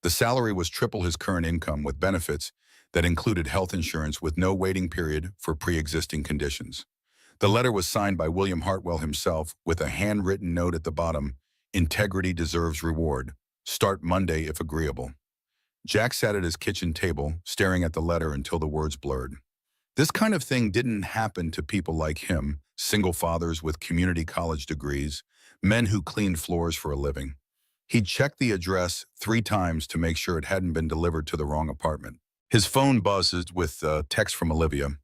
The salary was triple his current income with benefits that included health insurance with no waiting period for pre-existing conditions. The letter was signed by William Hartwell himself with a handwritten note at the bottom: "Integrity deserves reward. Start Monday if agreeable." Jack sat at his kitchen table, staring at the letter until the words blurred. This kind of thing didn't happen to people like him, single fathers with community college degrees, men who cleaned floors for a living. He'd checked the address 3 times to make sure it hadn't been delivered to the wrong apartment. His phone buzzed with a text from Olivia.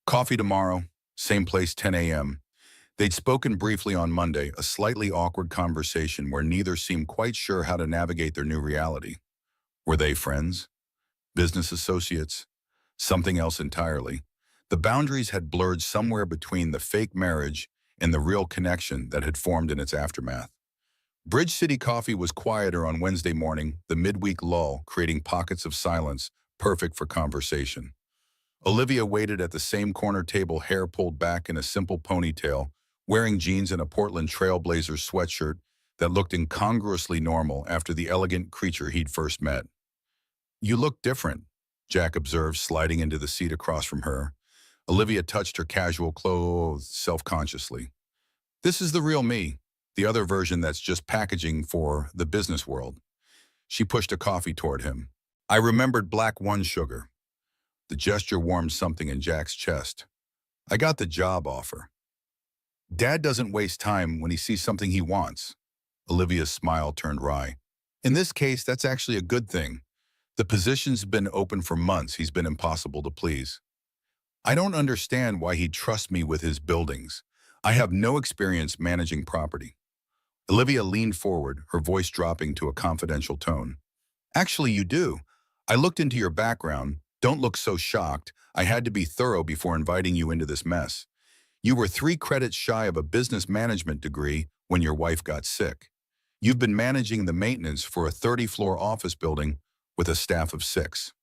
"Coffee tomorrow, same place, 10 a.m. They'd spoken briefly on Monday, a slightly awkward conversation where neither seemed quite sure how to navigate their new reality. Were they friends? Business associates? Something else entirely? The boundaries had blurred somewhere between the fake marriage and the real connection that had formed in its aftermath. Bridge City Coffee was quieter on Wednesday morning, the midweek lull creating pockets of silence, perfect for conversation. Olivia waited at the same corner table, hair pulled back in a simple ponytail, wearing jeans and a Portland Trailblazers sweatshirt that looked incongruously normal after the elegant creature he'd first met. "You look different," Jack observed, sliding into the seat across from her. Olivia touched her casual clothes self-consciously. "This is the real me, the other version that's just packaging for the business world." She pushed a coffee toward him. "I remembered black one sugar." The gesture warmed something in Jack's chest. "I got the job offer." "Dad doesn't waste time when he sees something he wants." Olivia's smile turned wry. "In this case, that's actually a good thing. The position's been open for months. He's been impossible to please." "I don't understand why he'd trust me with his buildings. I have no experience managing property." Olivia leaned forward, her voice dropping to a confidential tone. "Actually, you do. I looked into your background. Don't look so shocked. I had to be thorough before inviting you into this mess. You were 3 credits shy of a business management degree when your wife got sick. You've been managing the maintenance for a 30-floor office building with a staff of 6.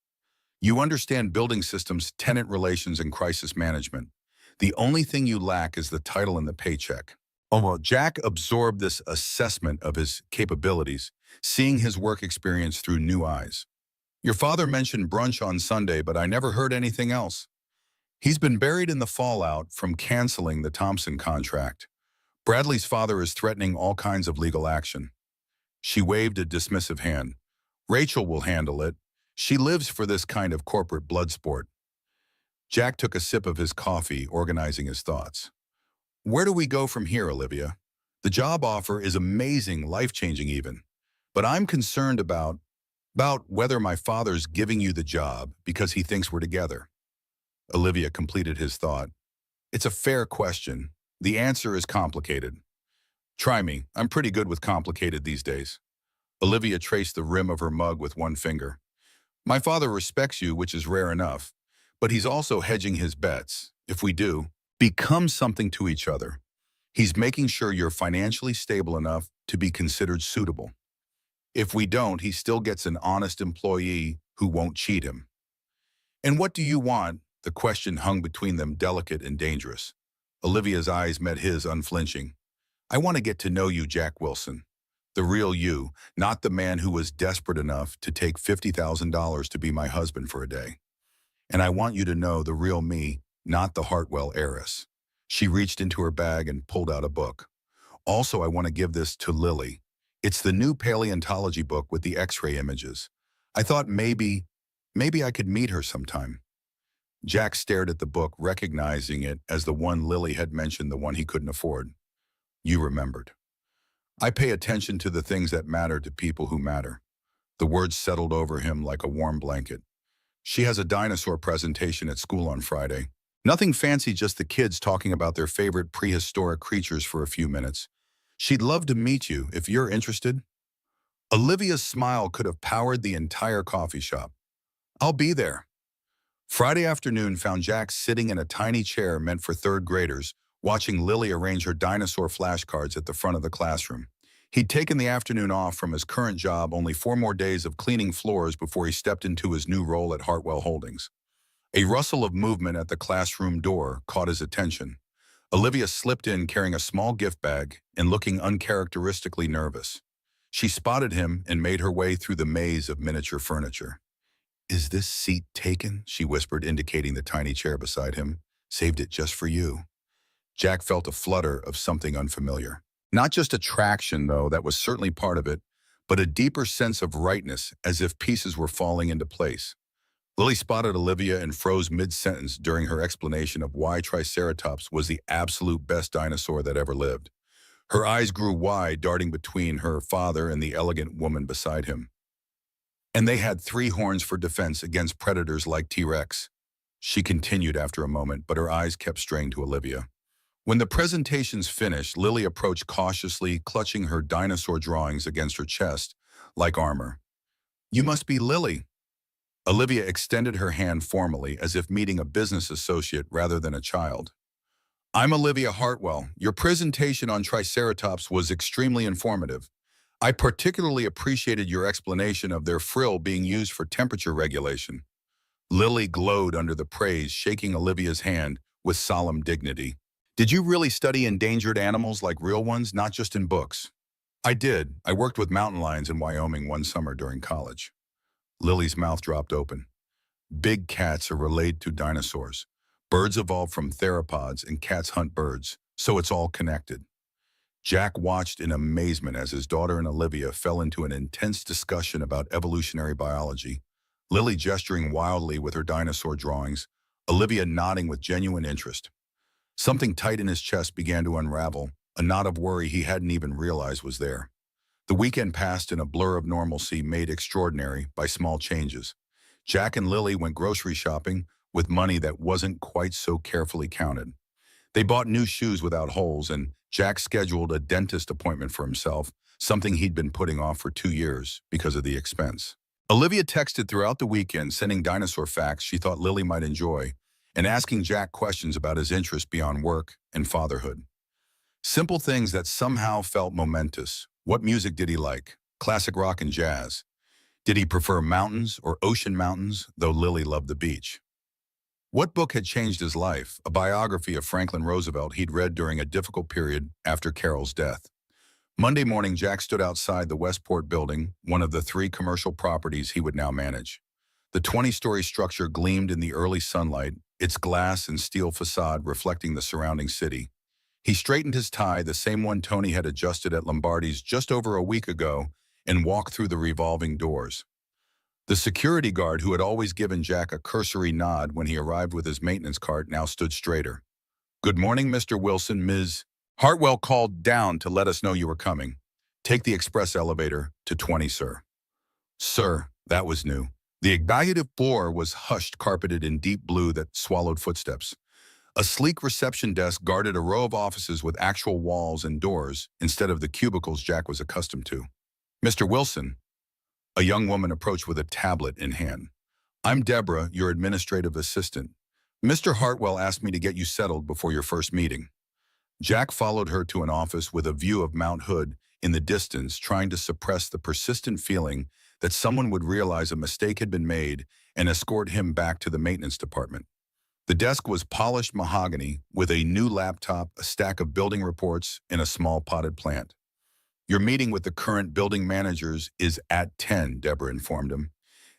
You understand building systems, tenant relations, and crisis management. The only thing you lack is the title and the paycheck." Oh, well, Jack absorbed this assessment of his capabilities, seeing his work experience through new eyes. "Your father mentioned brunch on Sunday, but I never heard anything else." He's been buried in the fallout from canceling the Thompson contract. Bradley's father is threatening all kinds of legal action. She waved a dismissive hand. Rachel will handle it. She lives for this kind of corporate blood sport. Jack took a sip of his coffee, organizing his thoughts. Where do we go from here, Olivia? The job offer is amazing, life-changing even. But I'm concerned about whether my father's giving you the job because he thinks we're together. Olivia completed his thought. It's a fair question. The answer is complicated. Try me. I'm pretty good with complicated these days. Olivia traced the rim of her mug with one finger. My father respects you, which is rare enough, but he's also hedging his bets. If we do, become something to each other. He's making sure you're financially stable enough to be considered suitable. If we don't, he still gets an honest employee who won't cheat him. And what do you want? The question hung between them, delicate and dangerous. Olivia's eyes met his, unflinching. I want to get to know you, Jack Wilson. The real you, not the man who was desperate enough to take $50,000 to be my husband for a day. And I want you to know the real me, not the Hartwell heiress. She reached into her bag and pulled out a book. Also, I want to give this to Lily. It's the new paleontology book with the X-ray images. I thought maybe I could meet her sometime. Jack stared at the book, recognizing it as the one Lily had mentioned, the one he couldn't afford. You remembered. I pay attention to the things that matter to people who matter. The words settled over him like a warm blanket. She has a dinosaur presentation at school on Friday. Nothing fancy, just the kids talking about their favorite prehistoric creatures for a few minutes. She'd love to meet you if you're interested. Olivia's smile could have powered the entire coffee shop. I'll be there. Friday afternoon found Jack sitting in a tiny chair meant for third graders, watching Lily arrange her dinosaur flashcards at the front of the classroom. He'd taken the afternoon off from his current job, only 4 more days of cleaning floors before he stepped into his new role at Hartwell Holdings. A rustle of movement at the classroom door caught his attention. Olivia slipped in carrying a small gift bag and looking uncharacteristically nervous. She spotted him and made her way through the maze of miniature furniture. Is this seat taken? She whispered, indicating the tiny chair beside him. Saved it just for you. Jack felt a flutter of something unfamiliar. Not just attraction, though, that was certainly part of it, but a deeper sense of rightness, as if pieces were falling into place. Lily spotted Olivia and froze mid-sentence during her explanation of why Triceratops was the absolute best dinosaur that ever lived. Her eyes grew wide, darting between her father and the elegant woman beside him. And they had 3 horns for defense against predators like T-Rex. She continued after a moment, but her eyes kept straying to Olivia. When the presentations finished, Lily approached cautiously, clutching her dinosaur drawings against her chest like armor. You must be Lily. Olivia extended her hand formally, as if meeting a business associate rather than a child. I'm Olivia Hartwell. Your presentation on Triceratops was extremely informative. I particularly appreciated your explanation of their frill being used for temperature regulation. Lily glowed under the praise, shaking Olivia's hand with solemn dignity. Did you really study endangered animals like real ones, not just in books? I did. I worked with mountain lions in Wyoming one summer during college. Lily's mouth dropped open. Big cats are related to dinosaurs. Birds evolved from theropods and cats hunt birds, so it's all connected. Jack watched in amazement as his daughter and Olivia fell into an intense discussion about evolutionary biology, Lily gesturing wildly with her dinosaur drawings, Olivia nodding with genuine interest. Something tight in his chest began to unravel, a knot of worry he hadn't even realized was there. The weekend passed in a blur of normalcy made extraordinary by small changes. Jack and Lily went grocery shopping with money that wasn't quite so carefully counted. They bought new shoes without holes, and Jack scheduled a dentist appointment for himself, something he'd been putting off for 2 years because of the expense. Olivia texted throughout the weekend, sending dinosaur facts she thought Lily might enjoy, and asking Jack questions about his interests beyond work and fatherhood. Simple things that somehow felt momentous. What music did he like? Classic rock and jazz. Did he prefer mountains or ocean mountains, though Lily loved the beach? What book had changed his life? A biography of Franklin Roosevelt he'd read during a difficult period after Carol's death. Monday morning, Jack stood outside the Westport building, one of the 3 commercial properties he would now manage. The 20-story structure gleamed in the early sunlight, its glass and steel facade reflecting the surrounding city. He straightened his tie, the same one Tony had adjusted at Lombardi's just over a week ago, and walked through the revolving doors. The security guard, who had always given Jack a cursory nod when he arrived with his maintenance cart, now stood straighter. "Good morning, Mr. Wilson, Ms. Hartwell called down to let us know you were coming. Take the express elevator to 20, sir." Sir, that was new. The executive floor was hushed, carpeted in deep blue that swallowed footsteps. A sleek reception desk guarded a row of offices with actual walls and doors instead of the cubicles Jack was accustomed to. "Mr. Wilson," a young woman approached with a tablet in hand. "I'm Deborah, your administrative assistant. Mr. Hartwell asked me to get you settled before your first meeting." Jack followed her to an office with a view of Mount Hood in the distance, trying to suppress the persistent feeling that someone would realize a mistake had been made and escort him back to the maintenance department. The desk was polished mahogany with a new laptop, a stack of building reports, and a small potted plant. "Your meeting with the current building managers is at 10, Deborah informed him.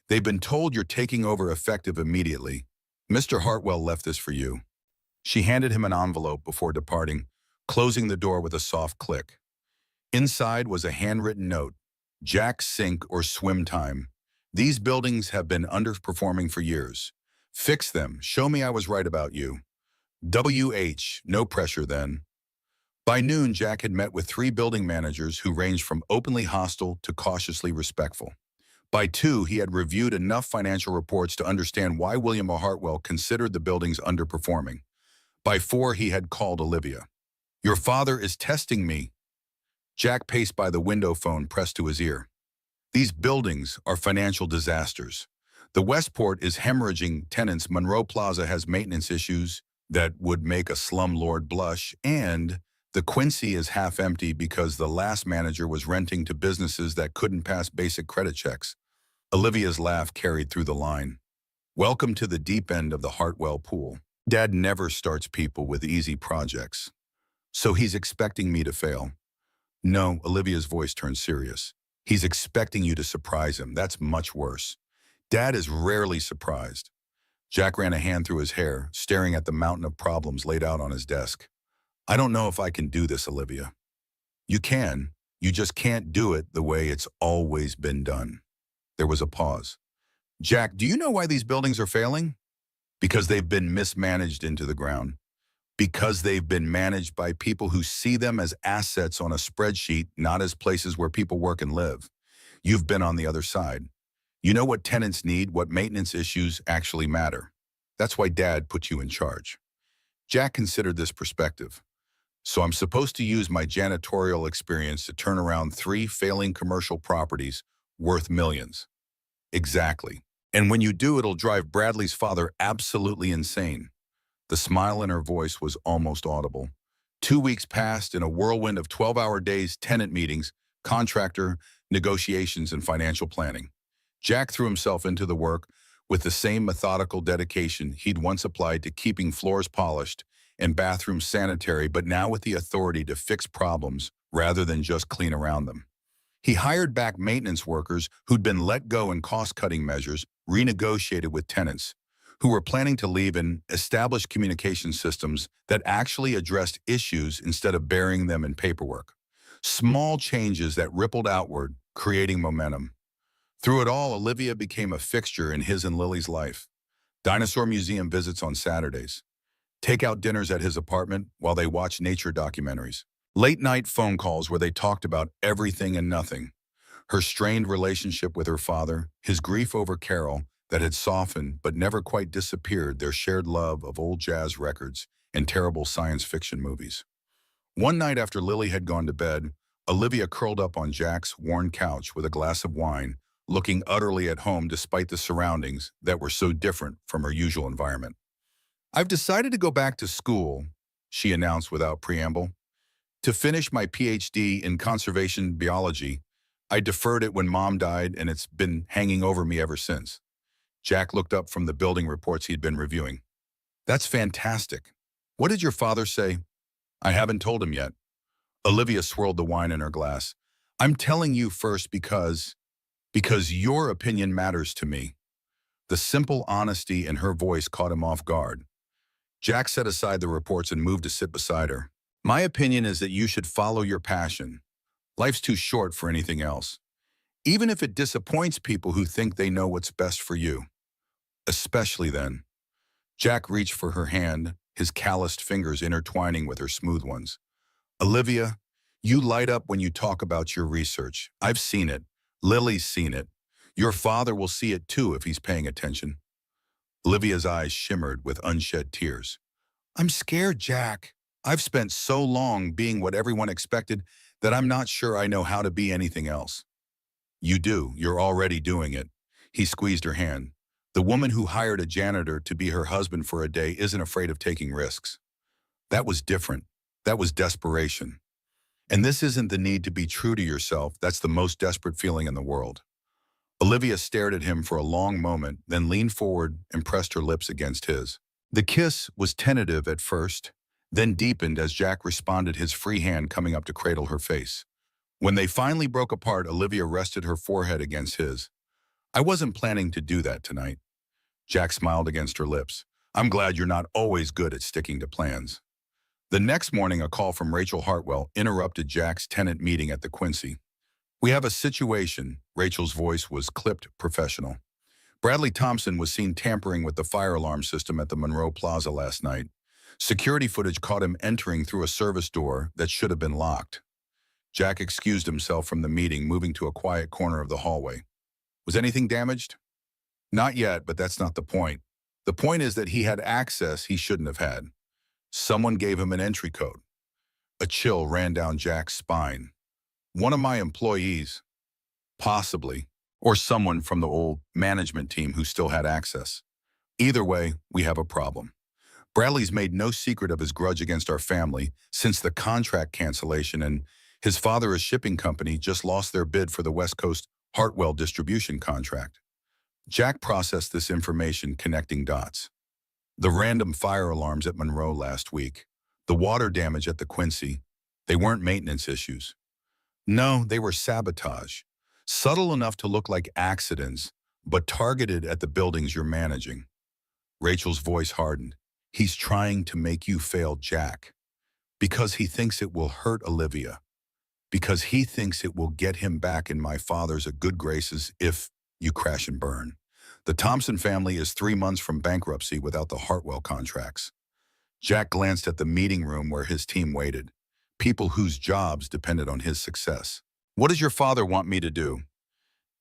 "They've been told you're taking over effective immediately. Mr. Hartwell left this for you." She handed him an envelope before departing, closing the door with a soft click. Inside was a handwritten note. "Jack, sink or swim time. These buildings have been underperforming for years. Fix them. Show me I was right about you. WH, no pressure then." By noon, Jack had met with 3 building managers who ranged from openly hostile to cautiously respectful. By 2, he had reviewed enough financial reports to understand why William O. Hartwell considered the buildings underperforming. By 4, he had called Olivia. "Your father is testing me." Jack paced by the window phone pressed to his ear. "These buildings are financial disasters. The Westport is hemorrhaging tenants. Monroe Plaza has maintenance issues that would make a slumlord blush, and the Quincy is half empty because the last manager was renting to businesses that couldn't pass basic credit checks." Olivia's laugh carried through the line. "Welcome to the deep end of the Hartwell pool. Dad never starts people with easy projects. So he's expecting me to fail." "No," Olivia's voice turned serious. "He's expecting you to surprise him. That's much worse. Dad is rarely surprised." Jack ran a hand through his hair, staring at the mountain of problems laid out on his desk. "I don't know if I can do this, Olivia." "You can. You just can't do it the way it's always been done." There was a pause. "Jack, do you know why these buildings are failing?" "Because they've been mismanaged into the ground. Because they've been managed by people who see them as assets on a spreadsheet, not as places where people work and live. You've been on the other side. You know what tenants need, what maintenance issues actually matter. That's why Dad put you in charge." Jack considered this perspective. "So I'm supposed to use my janitorial experience to turn around 3 failing commercial properties worth millions." "Exactly. And when you do, it'll drive Bradley's father absolutely insane." The smile in her voice was almost audible. 2 weeks passed in a whirlwind of 12-hour days, tenant meetings, contractor negotiations, and financial planning. Jack threw himself into the work with the same methodical dedication he'd once applied to keeping floors polished and bathrooms sanitary, but now with the authority to fix problems rather than just clean around them. He hired back maintenance workers who'd been let go in cost-cutting measures, renegotiated with tenants who were planning to leave, and established communication systems that actually addressed issues instead of burying them in paperwork. Small changes that rippled outward, creating momentum. Through it all, Olivia became a fixture in his and Lily's life. Dinosaur Museum visits on Saturdays. Takeout dinners at his apartment while they watched nature documentaries. Late-night phone calls where they talked about everything and nothing. Her strained relationship with her father, his grief over Carol that had softened but never quite disappeared, their shared love of old jazz records and terrible science fiction movies. One night after Lily had gone to bed, Olivia curled up on Jack's worn couch with a glass of wine, looking utterly at home despite the surroundings that were so different from her usual environment. "I've decided to go back to school," she announced without preamble. "To finish my PhD in conservation biology. I deferred it when Mom died, and it's been hanging over me ever since." Jack looked up from the building reports he'd been reviewing. "That's fantastic. What did your father say?" "I haven't told him yet." Olivia swirled the wine in her glass. "I'm telling you first because your opinion matters to me." The simple honesty in her voice caught him off guard. Jack set aside the reports and moved to sit beside her. My opinion is that you should follow your passion. Life's too short for anything else, even if it disappoints people who think they know what's best for you. Especially then. Jack reached for her hand, his calloused fingers intertwining with her smooth ones. Olivia, you light up when you talk about your research. I've seen it. Lily's seen it. Your father will see it too if he's paying attention. Olivia's eyes shimmered with unshed tears. I'm scared, Jack. I've spent so long being what everyone expected that I'm not sure I know how to be anything else. You do. You're already doing it. He squeezed her hand. The woman who hired a janitor to be her husband for a day isn't afraid of taking risks. That was different. That was desperation. And this isn't the need to be true to yourself. That's the most desperate feeling in the world. Olivia stared at him for a long moment, then leaned forward and pressed her lips against his. The kiss was tentative at first, then deepened as Jack responded, his free hand coming up to cradle her face. When they finally broke apart, Olivia rested her forehead against his. I wasn't planning to do that tonight. Jack smiled against her lips. I'm glad you're not always good at sticking to plans. The next morning, a call from Rachel Hartwell interrupted Jack's tenant meeting at the Quincy. We have a situation. Rachel's voice was clipped professional. Bradley Thompson was seen tampering with the fire alarm system at the Monroe Plaza last night. Security footage caught him entering through a service door that should have been locked. Jack excused himself from the meeting, moving to a quiet corner of the hallway. Was anything damaged? Not yet, but that's not the point. The point is that he had access he shouldn't have had. Someone gave him an entry code. A chill ran down Jack's spine. One of my employees, possibly, or someone from the old management team who still had access. Either way, we have a problem. Bradley's made no secret of his grudge against our family since the contract cancellation, and his father, a shipping company, just lost their bid for the West Coast Hartwell distribution contract. Jack processed this information, connecting dots. The random fire alarms at Monroe last week, the water damage at the Quincy, they weren't maintenance issues. No, they were sabotage. Subtle enough to look like accidents, but targeted at the buildings you're managing. Rachel's voice hardened. He's trying to make you fail, Jack, because he thinks it will hurt Olivia, because he thinks it will get him back in my father's good graces if you crash and burn. The Thompson family is 3 months from bankruptcy without the Hartwell contracts. Jack glanced at the meeting room where his team waited, people whose jobs depended on his success. What does your father want me to do?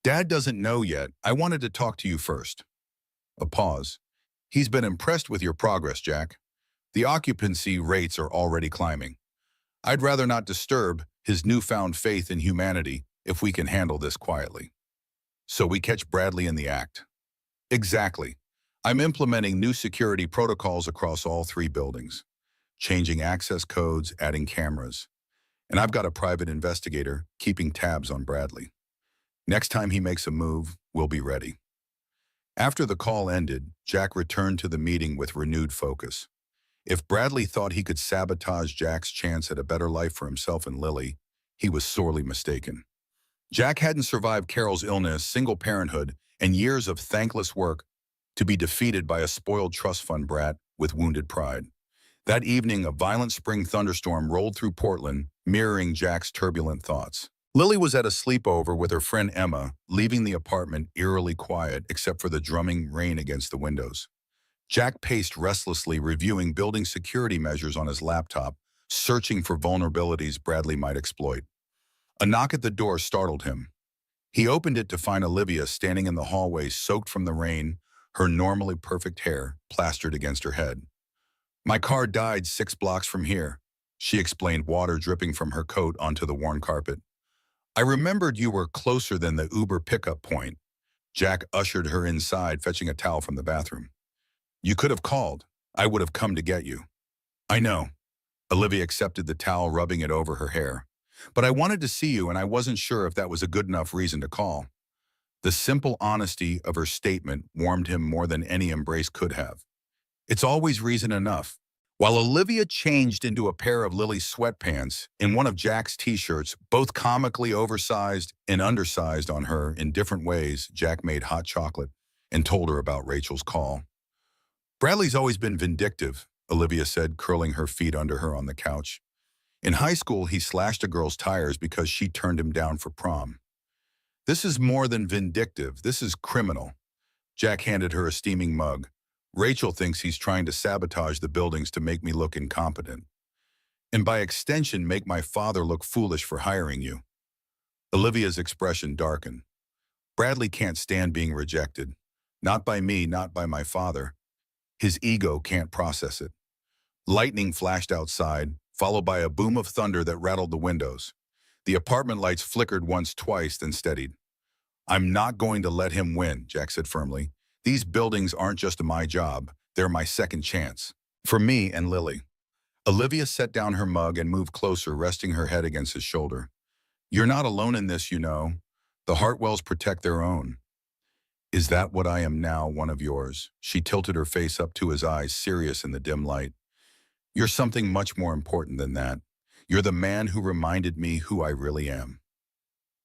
Dad doesn't know yet. I wanted to talk to you first. A pause. He's been impressed with your progress, Jack. The occupancy rates are already climbing. I'd rather not disturb his newfound faith in humanity if we can handle this quietly. So we catch Bradley in the act. Exactly. I'm implementing new security protocols across all 3 buildings, changing access codes, adding cameras. And I've got a private investigator keeping tabs on Bradley. Next time he makes a move, we'll be ready. After the call ended, Jack returned to the meeting with renewed focus. If Bradley thought he could sabotage Jack's chance at a better life for himself and Lily, he was sorely mistaken. Jack hadn't survived Carol's illness, single parenthood, and years of thankless work to be defeated by a spoiled trust fund brat with wounded pride. That evening, a violent spring thunderstorm rolled through Portland, mirroring Jack's turbulent thoughts. Lily was at a sleepover with her friend Emma, leaving the apartment eerily quiet except for the drumming rain against the windows. Jack paced restlessly, reviewing building security measures on his laptop, searching for vulnerabilities Bradley might exploit. A knock at the door startled him. He opened it to find Olivia standing in the hallway, soaked from the rain, her normally perfect hair plastered against her head. My car died 6 blocks from here, she explained, water dripping from her coat onto the worn carpet. I remembered you were closer than the Uber pickup point. Jack ushered her inside, fetching a towel from the bathroom. You could have called. I would have come to get you. I know. Olivia accepted the towel, rubbing it over her hair. But I wanted to see you, and I wasn't sure if that was a good enough reason to call. The simple honesty of her statement warmed him more than any embrace could have. It's always reason enough. While Olivia changed into a pair of Lily's sweatpants and one of Jack's t-shirts, both comically oversized and undersized on her in different ways, Jack made hot chocolate and told her about Rachel's call. Bradley's always been vindictive, Olivia said, curling her feet under her on the couch. In high school, he slashed a girl's tires because she turned him down for prom. This is more than vindictive. This is criminal. Jack handed her a steaming mug. Rachel thinks he's trying to sabotage the buildings to make me look incompetent. And by extension, make my father look foolish for hiring you. Olivia's expression darkened. Bradley can't stand being rejected. Not by me, not by my father. His ego can't process it. Lightning flashed outside, followed by a boom of thunder that rattled the windows. The apartment lights flickered once, twice, then steadied. I'm not going to let him win, Jack said firmly. These buildings aren't just my job, they're my second chance. For me and Lily. Olivia set down her mug and moved closer, resting her head against his shoulder. You're not alone in this, you know. The Hartwells protect their own. Is that what I am now, one of yours? She tilted her face up to his eyes, serious in the dim light. You're something much more important than that. You're the man who reminded me who I really am.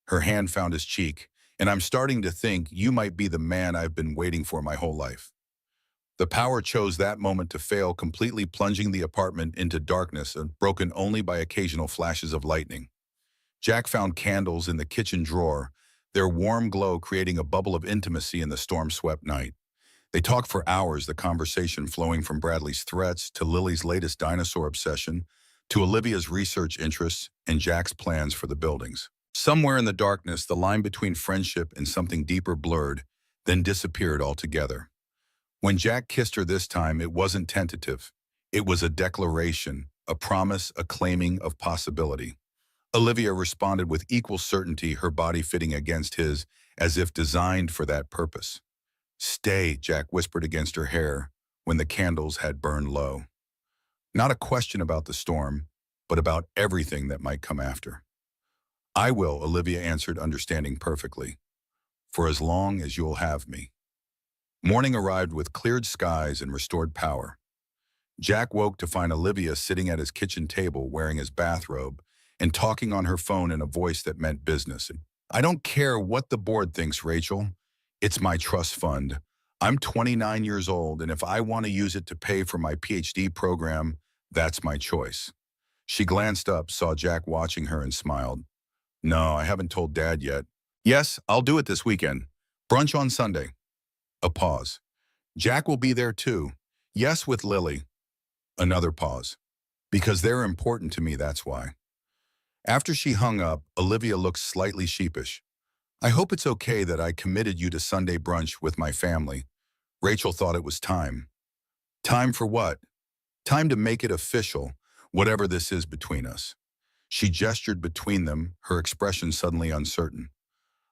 Her hand found his cheek, and I'm starting to think you might be the man I've been waiting for my whole life. The power chose that moment to fail, completely plunging the apartment into darkness, broken only by occasional flashes of lightning. Jack found candles in the kitchen drawer, their warm glow creating a bubble of intimacy in the storm-swept night. They talked for hours, the conversation flowing from Bradley's threats to Lily's latest dinosaur obsession, to Olivia's research interests and Jack's plans for the buildings. Somewhere in the darkness, the line between friendship and something deeper blurred, then disappeared altogether. When Jack kissed her this time, it wasn't tentative. It was a declaration, a promise, a claiming of possibility. Olivia responded with equal certainty, her body fitting against his, as if designed for that purpose. Stay, Jack whispered against her hair when the candles had burned low. Not a question about the storm, but about everything that might come after. I will, Olivia answered, understanding perfectly. For as long as you'll have me. Morning arrived with cleared skies and restored power. Jack woke to find Olivia sitting at his kitchen table wearing his bathrobe and talking on her phone in a voice that meant business. I don't care what the board thinks, Rachel. It's my trust fund. I'm 29 years old, and if I want to use it to pay for my PhD program, that's my choice. She glanced up, saw Jack watching her, and smiled. No, I haven't told Dad yet. Yes, I'll do it this weekend. Brunch on Sunday. A pause. Jack will be there too. Yes, with Lily. Another pause. Because they're important to me, that's why. After she hung up, Olivia looked slightly sheepish. I hope it's okay that I committed you to Sunday brunch with my family. Rachel thought it was time. Time for what? Time to make it official, whatever this is between us. She gestured between them, her expression suddenly uncertain.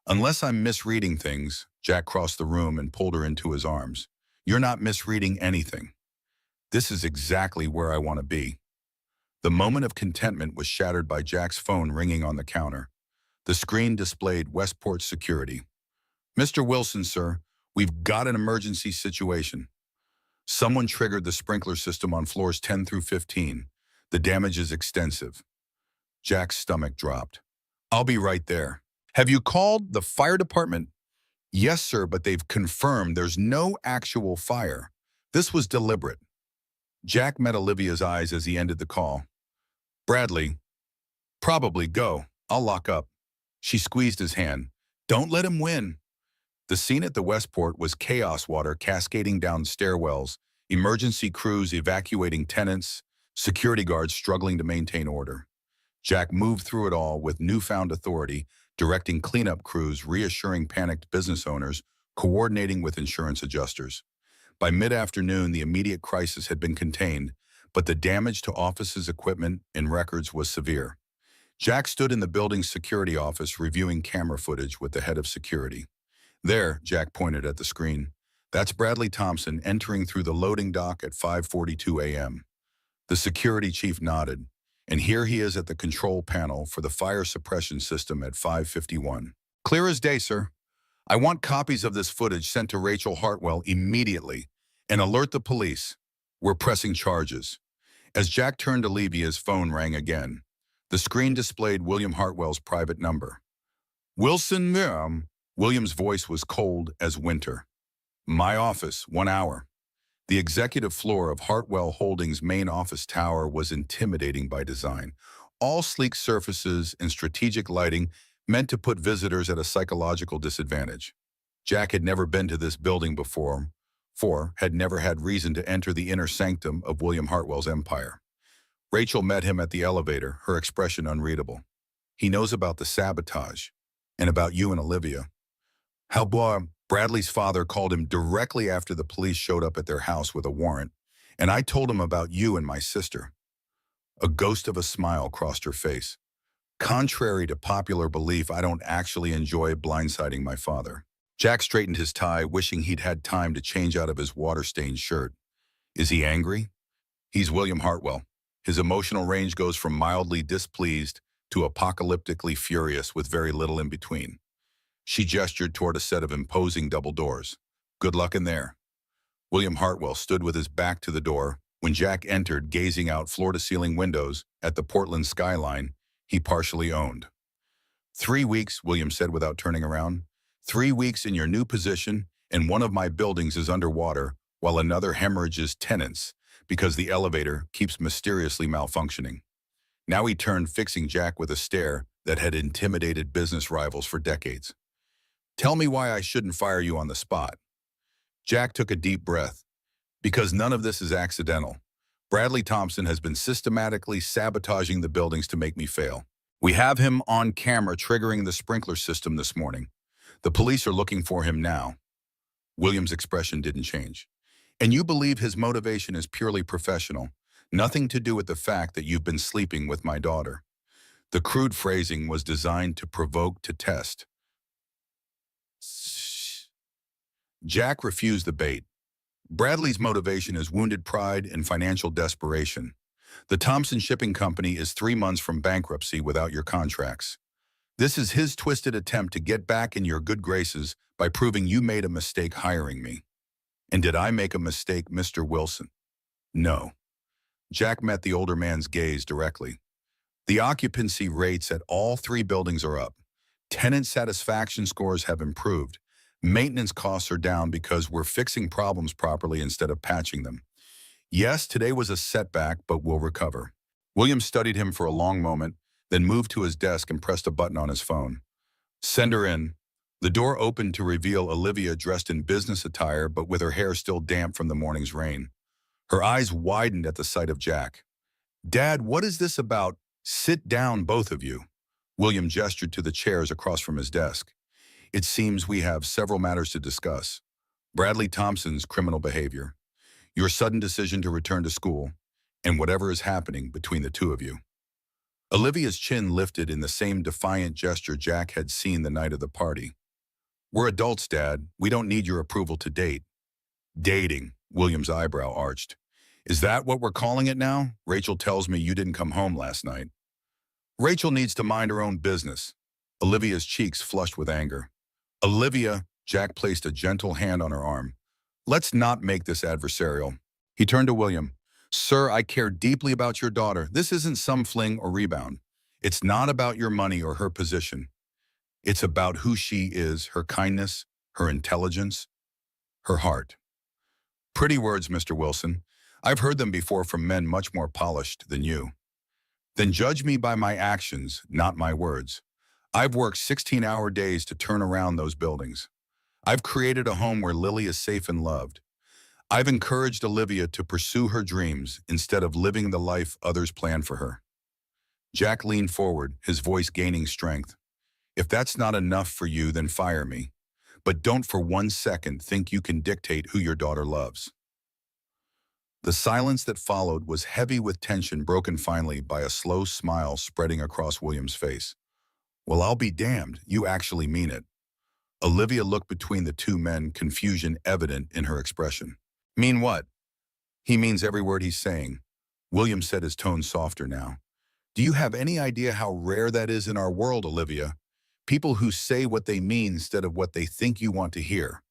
Unless I'm misreading things, Jack crossed the room and pulled her into his arms. You're not misreading anything. This is exactly where I want to be. The moment of contentment was shattered by Jack's phone ringing on the counter. The screen displayed Westport Security. Mr. Wilson, sir, we've got an emergency situation. Someone triggered the sprinkler system on floors 10 through 15. The damage is extensive. Jack's stomach dropped. I'll be right there. Have you called the fire department? Yes, sir, but they've confirmed there's no actual fire. This was deliberate. Jack met Olivia's eyes as he ended the call. Bradley, probably go. I'll lock up. She squeezed his hand. Don't let him win. The scene at the Westport was chaos, water cascading down stairwells, emergency crews evacuating tenants, security guards struggling to maintain order. Jack moved through it all with newfound authority, directing cleanup crews, reassuring panicked business owners, coordinating with insurance adjusters. By mid-afternoon, the immediate crisis had been contained, but the damage to offices, equipment, and records was severe. Jack stood in the building's security office reviewing camera footage with the head of security. There, Jack pointed at the screen. That's Bradley Thompson entering through the loading dock at 5:42 a.m. The security chief nodded, and here he is at the control panel for the fire suppression system at 5:51. Clear as day, sir. I want copies of this footage sent to Rachel Hartwell immediately and alert the police. We're pressing charges. As Jack turned to leave, his phone rang again. The screen displayed William Hartwell's private number. Wilson, William's voice was cold as winter. My office, 1 hour. The executive floor of Hartwell Holdings' main office tower was intimidating by design. All sleek surfaces and strategic lighting meant to put visitors at a psychological disadvantage. Jack had never been to this building before, had never had reason to enter the inner sanctum of William Hartwell's empire. Rachel met him at the elevator, her expression unreadable. He knows about the sabotage, and about you and Olivia. Bradley's father called him directly after the police showed up at their house with a warrant, and I told him about you and my sister. A ghost of a smile crossed her face. Contrary to popular belief, I don't actually enjoy blindsiding my father. Jack straightened his tie, wishing he'd had time to change out of his water-stained shirt. Is he angry? He's William Hartwell. His emotional range goes from mildly displeased to apocalyptically furious with very little in between. She gestured toward a set of imposing double doors. Good luck in there. William Hartwell stood with his back to the door. When Jack entered, gazing out floor-to-ceiling windows at the Portland skyline he partially owned. 3 weeks, William said without turning around. 3 weeks in your new position, and one of my buildings is underwater, while another hemorrhages tenants because the elevator keeps mysteriously malfunctioning. Now he turned, fixing Jack with a stare that had intimidated business rivals for decades. Tell me why I shouldn't fire you on the spot. Jack took a deep breath. Because none of this is accidental. Bradley Thompson has been systematically sabotaging the buildings to make me fail. We have him on camera triggering the sprinkler system this morning. The police are looking for him now. William's expression didn't change. And you believe his motivation is purely professional, nothing to do with the fact that you've been sleeping with my daughter. The crude phrasing was designed to provoke, to test. Jack refused the bait. Bradley's motivation is wounded pride and financial desperation. The Thompson Shipping Company is 3 months from bankruptcy without your contracts. This is his twisted attempt to get back in your good graces by proving you made a mistake hiring me. And did I make a mistake, Mr. Wilson? No. Jack met the older man's gaze directly. The occupancy rates at all 3 buildings are up. Tenant satisfaction scores have improved. Maintenance costs are down because we're fixing problems properly instead of patching them. Yes, today was a setback, but we'll recover. William studied him for a long moment, then moved to his desk and pressed a button on his phone. Send her in. The door opened to reveal Olivia dressed in business attire but with her hair still damp from the morning's rain. Her eyes widened at the sight of Jack. Dad, what is this about? Sit down, both of you. William gestured to the chairs across from his desk. It seems we have several matters to discuss. Bradley Thompson's criminal behavior, your sudden decision to return to school, and whatever is happening between the two of you. Olivia's chin lifted in the same defiant gesture Jack had seen the night of the party. We're adults, Dad. We don't need your approval to date. Dating, William's eyebrow arched. Is that what we're calling it now? Rachel tells me you didn't come home last night. Rachel needs to mind her own business. Olivia's cheeks flushed with anger. Olivia, Jack placed a gentle hand on her arm. Let's not make this adversarial. He turned to William. Sir, I care deeply about your daughter. This isn't some fling or rebound. It's not about your money or her position. It's about who she is, her kindness, her intelligence, her heart. Pretty words, Mr. Wilson. I've heard them before from men much more polished than you. Then judge me by my actions, not my words. I've worked 16-hour days to turn around those buildings. I've created a home where Lily is safe and loved. I've encouraged Olivia to pursue her dreams instead of living the life others plan for her. Jack leaned forward, his voice gaining strength. If that's not enough for you, then fire me. But don't for 1 second think you can dictate who your daughter loves. The silence that followed was heavy with tension, broken finally by a slow smile spreading across William's face. Well, I'll be damned, you actually mean it. Olivia looked between the two men, confusion evident in her expression. Mean what? He means every word he's saying. William said, his tone softer now. Do you have any idea how rare that is in our world, Olivia? People who say what they mean instead of what they think you want to hear.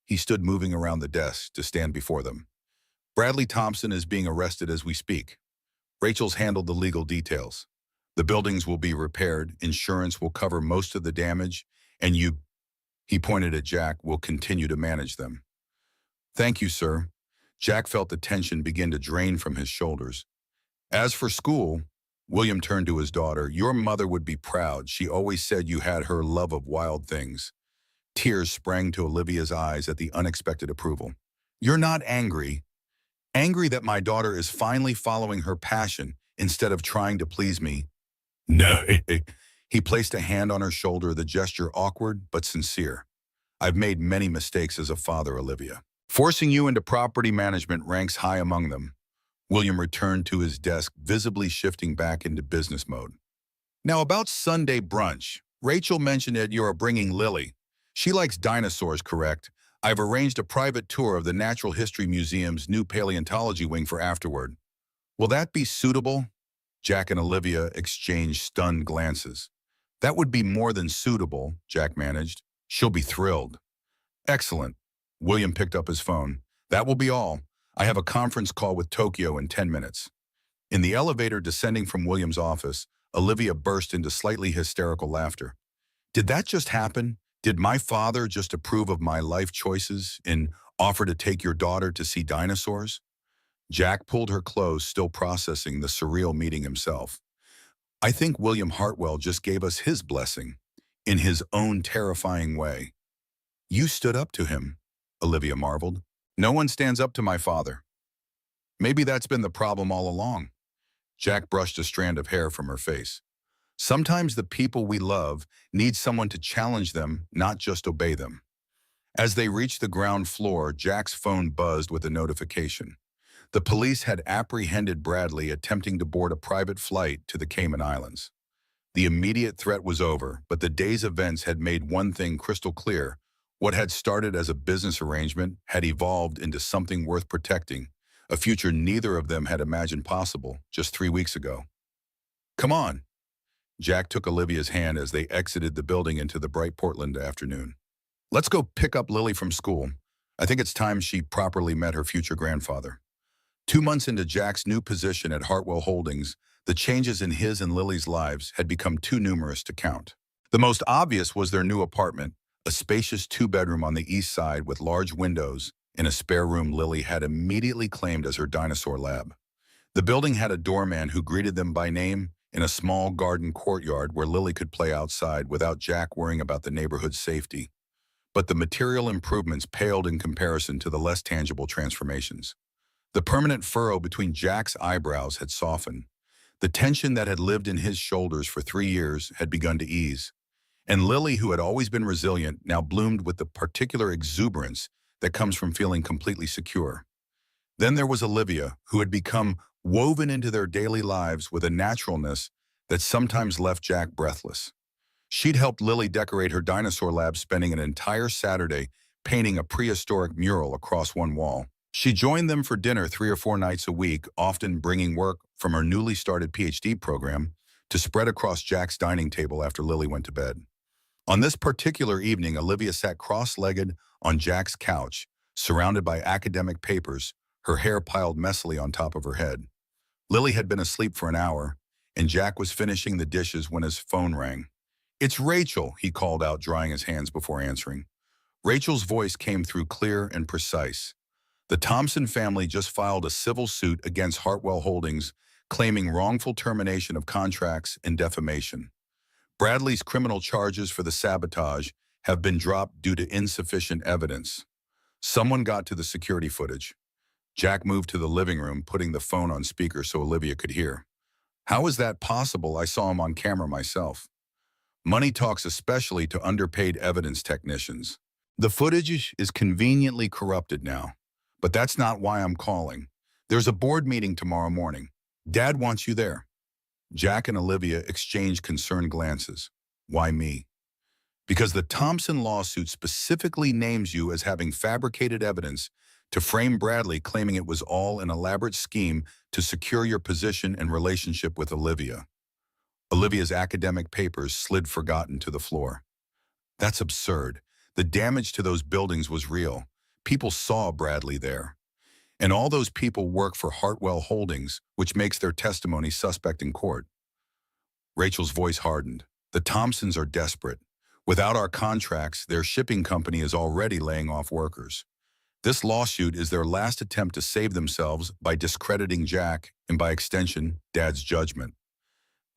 He stood moving around the desk to stand before them. Bradley Thompson is being arrested as we speak. Rachel's handled the legal details. The buildings will be repaired, insurance will cover most of the damage, and you, he pointed at Jack, will continue to manage them. Thank you, sir. Jack felt the tension begin to drain from his shoulders. As for school, William turned to his daughter. Your mother would be proud. She always said you had her love of wild things. Tears sprang to Olivia's eyes at the unexpected approval. You're not angry. Angry that my daughter is finally following her passion instead of trying to please me. No. He placed a hand on her shoulder, the gesture awkward but sincere. I've made many mistakes as a father, Olivia. Forcing you into property management ranks high among them. William returned to his desk, visibly shifting back into business mode. Now about Sunday brunch. Rachel mentioned that you are bringing Lily. She likes dinosaurs, correct? I've arranged a private tour of the Natural History Museum's new paleontology wing for afterward. Will that be suitable? Jack and Olivia exchanged stunned glances. That would be more than suitable, Jack managed. She'll be thrilled. Excellent. William picked up his phone. That will be all. I have a conference call with Tokyo in 10 minutes. In the elevator descending from William's office, Olivia burst into slightly hysterical laughter. Did that just happen? Did my father just approve of my life choices and offer to take your daughter to see dinosaurs? Jack pulled her close, still processing the surreal meeting himself. I think William Hartwell just gave us his blessing, in his own terrifying way. You stood up to him, Olivia marveled. No one stands up to my father. Maybe that's been the problem all along. Jack brushed a strand of hair from her face. Sometimes the people we love need someone to challenge them, not just obey them. As they reached the ground floor, Jack's phone buzzed with a notification. The police had apprehended Bradley attempting to board a private flight to the Cayman Islands. The immediate threat was over, but the day's events had made one thing crystal clear. What had started as a business arrangement had evolved into something worth protecting, a future neither of them had imagined possible just 3 weeks ago. Come on. Jack took Olivia's hand as they exited the building into the bright Portland afternoon. Let's go pick up Lily from school. I think it's time she properly met her future grandfather. 2 months into Jack's new position at Hartwell Holdings, the changes in his and Lily's lives had become too numerous to count. The most obvious was their new apartment, a spacious 2-bedroom on the east side with large windows and a spare room Lily had immediately claimed as her dinosaur lab. The building had a doorman who greeted them by name in a small garden courtyard where Lily could play outside without Jack worrying about the neighborhood's safety. But the material improvements paled in comparison to the less tangible transformations. The permanent furrow between Jack's eyebrows had softened. The tension that had lived in his shoulders for 3 years had begun to ease. And Lily, who had always been resilient, now bloomed with the particular exuberance that comes from feeling completely secure. Then there was Olivia, who had become woven into their daily lives with a naturalness that sometimes left Jack breathless. She'd helped Lily decorate her dinosaur lab, spending an entire Saturday painting a prehistoric mural across one wall. She joined them for dinner 3 or 4 nights a week, often bringing work from her newly started PhD program to spread across Jack's dining table after Lily went to bed. On this particular evening, Olivia sat cross-legged on Jack's couch, surrounded by academic papers, her hair piled messily on top of her head. Lily had been asleep for an hour, and Jack was finishing the dishes when his phone rang. It's Rachel, he called out, drying his hands before answering. Rachel's voice came through clear and precise. The Thompson family just filed a civil suit against Hartwell Holdings, claiming wrongful termination of contracts and defamation. Bradley's criminal charges for the sabotage have been dropped due to insufficient evidence. Someone got to the security footage. Jack moved to the living room, putting the phone on speaker so Olivia could hear. How is that possible? I saw him on camera myself. Money talks especially to underpaid evidence technicians. The footage is conveniently corrupted now, but that's not why I'm calling. There's a board meeting tomorrow morning. Dad wants you there. Jack and Olivia exchanged concerned glances. Why me? Because the Thompson lawsuit specifically names you as having fabricated evidence to frame Bradley, claiming it was all an elaborate scheme to secure your position and relationship with Olivia. Olivia's academic papers slid forgotten to the floor. That's absurd. The damage to those buildings was real. People saw Bradley there. And all those people work for Hartwell Holdings, which makes their testimony suspect in court. Rachel's voice hardened. The Thompsons are desperate. Without our contracts, their shipping company is already laying off workers. This lawsuit is their last attempt to save themselves by discrediting Jack and, by extension, Dad's judgment.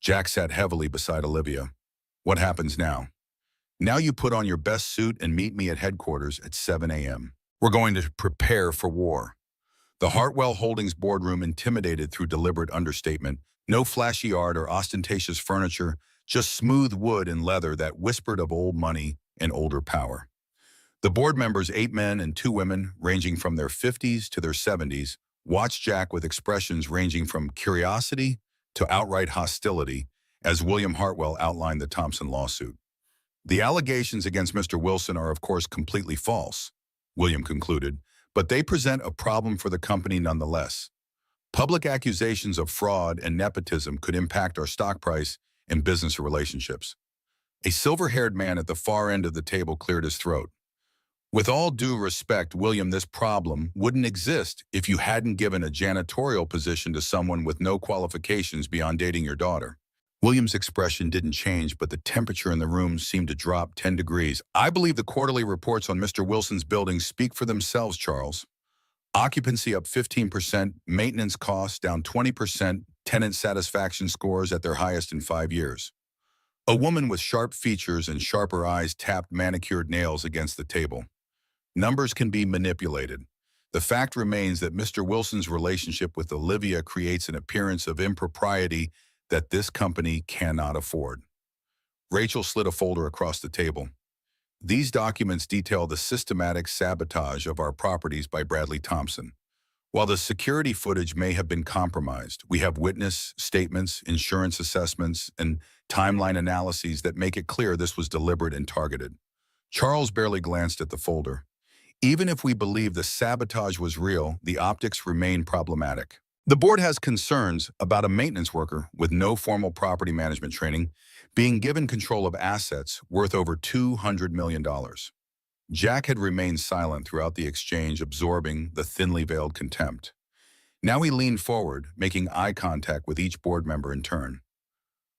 Jack sat heavily beside Olivia. What happens now? Now you put on your best suit and meet me at headquarters at 7 a.m. We're going to prepare for war. The Hartwell Holdings boardroom intimidated through deliberate understatement. No flashy art or ostentatious furniture, just smooth wood and leather that whispered of old money and older power. The board members, 8 men and 2 women, ranging from their 50s to their 70s, watched Jack with expressions ranging from curiosity to outright hostility as William Hartwell outlined the Thompson lawsuit. The allegations against Mr. Wilson are, of course, completely false, William concluded, but they present a problem for the company nonetheless. Public accusations of fraud and nepotism could impact our stock price and business relationships. A silver-haired man at the far end of the table cleared his throat. With all due respect, William, this problem wouldn't exist if you hadn't given a janitorial position to someone with no qualifications beyond dating your daughter. William's expression didn't change, but the temperature in the room seemed to drop 10 degrees. I believe the quarterly reports on Mr. Wilson's buildings speak for themselves, Charles. Occupancy up 15%, maintenance costs down 20%, tenant satisfaction scores at their highest in 5 years. A woman with sharp features and sharper eyes tapped manicured nails against the table. Numbers can be manipulated. The fact remains that Mr. Wilson's relationship with Olivia creates an appearance of impropriety that this company cannot afford. Rachel slid a folder across the table. These documents detail the systematic sabotage of our properties by Bradley Thompson. While the security footage may have been compromised, we have witness statements, insurance assessments, and timeline analyses that make it clear this was deliberate and targeted. Charles barely glanced at the folder. Even if we believe the sabotage was real, the optics remain problematic. The board has concerns about a maintenance worker with no formal property management training being given control of assets worth over $200 million. Jack had remained silent throughout the exchange, absorbing the thinly veiled contempt. Now he leaned forward, making eye contact with each board member in turn.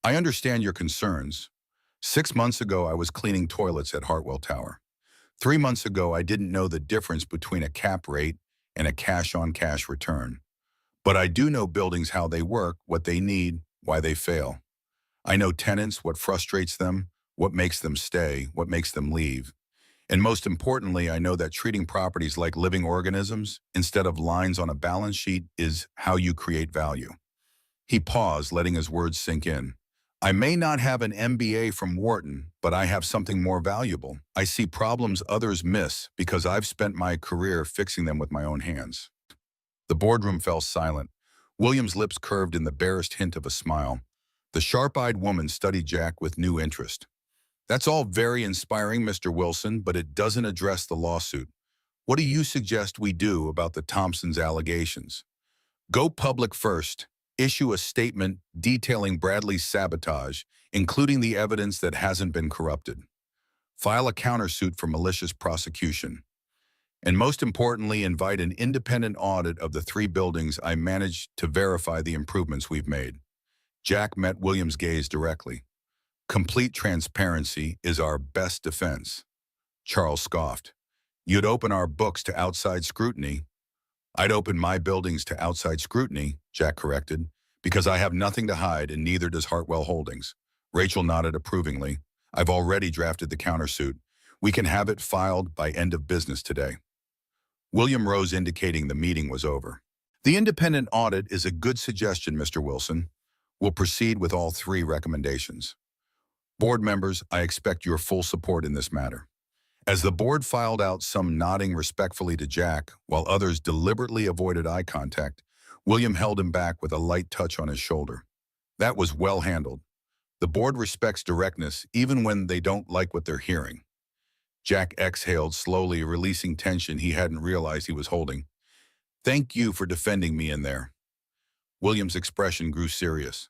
I understand your concerns. 6 months ago, I was cleaning toilets at Hartwell Tower. 3 months ago, I didn't know the difference between a cap rate and a cash-on-cash return. But I do know buildings, how they work, what they need, why they fail. I know tenants, what frustrates them, what makes them stay, what makes them leave. And most importantly, I know that treating properties like living organisms instead of lines on a balance sheet is how you create value. He paused, letting his words sink in. I may not have an MBA from Wharton, but I have something more valuable. I see problems others miss because I've spent my career fixing them with my own hands. The boardroom fell silent. William's lips curved in the barest hint of a smile. The sharp-eyed woman studied Jack with new interest. That's all very inspiring, Mr. Wilson, but it doesn't address the lawsuit. What do you suggest we do about the Thompsons' allegations? Go public first. Issue a statement detailing Bradley's sabotage, including the evidence that hasn't been corrupted. File a countersuit for malicious prosecution. And most importantly, invite an independent audit of the 3 buildings I managed to verify the improvements we've made. Jack met William's gaze directly. Complete transparency is our best defense. Charles scoffed. You'd open our books to outside scrutiny. I'd open my buildings to outside scrutiny, Jack corrected, because I have nothing to hide and neither does Hartwell Holdings. Rachel nodded approvingly. I've already drafted the countersuit. We can have it filed by end of business today. William rose, indicating the meeting was over. The independent audit is a good suggestion, Mr. Wilson. We'll proceed with all 3 recommendations. Board members, I expect your full support in this matter. As the board filed out, some nodding respectfully to Jack, while others deliberately avoided eye contact, William held him back with a light touch on his shoulder. That was well handled. The board respects directness even when they don't like what they're hearing. Jack exhaled slowly, releasing tension he hadn't realized he was holding. Thank you for defending me in there. William's expression grew serious.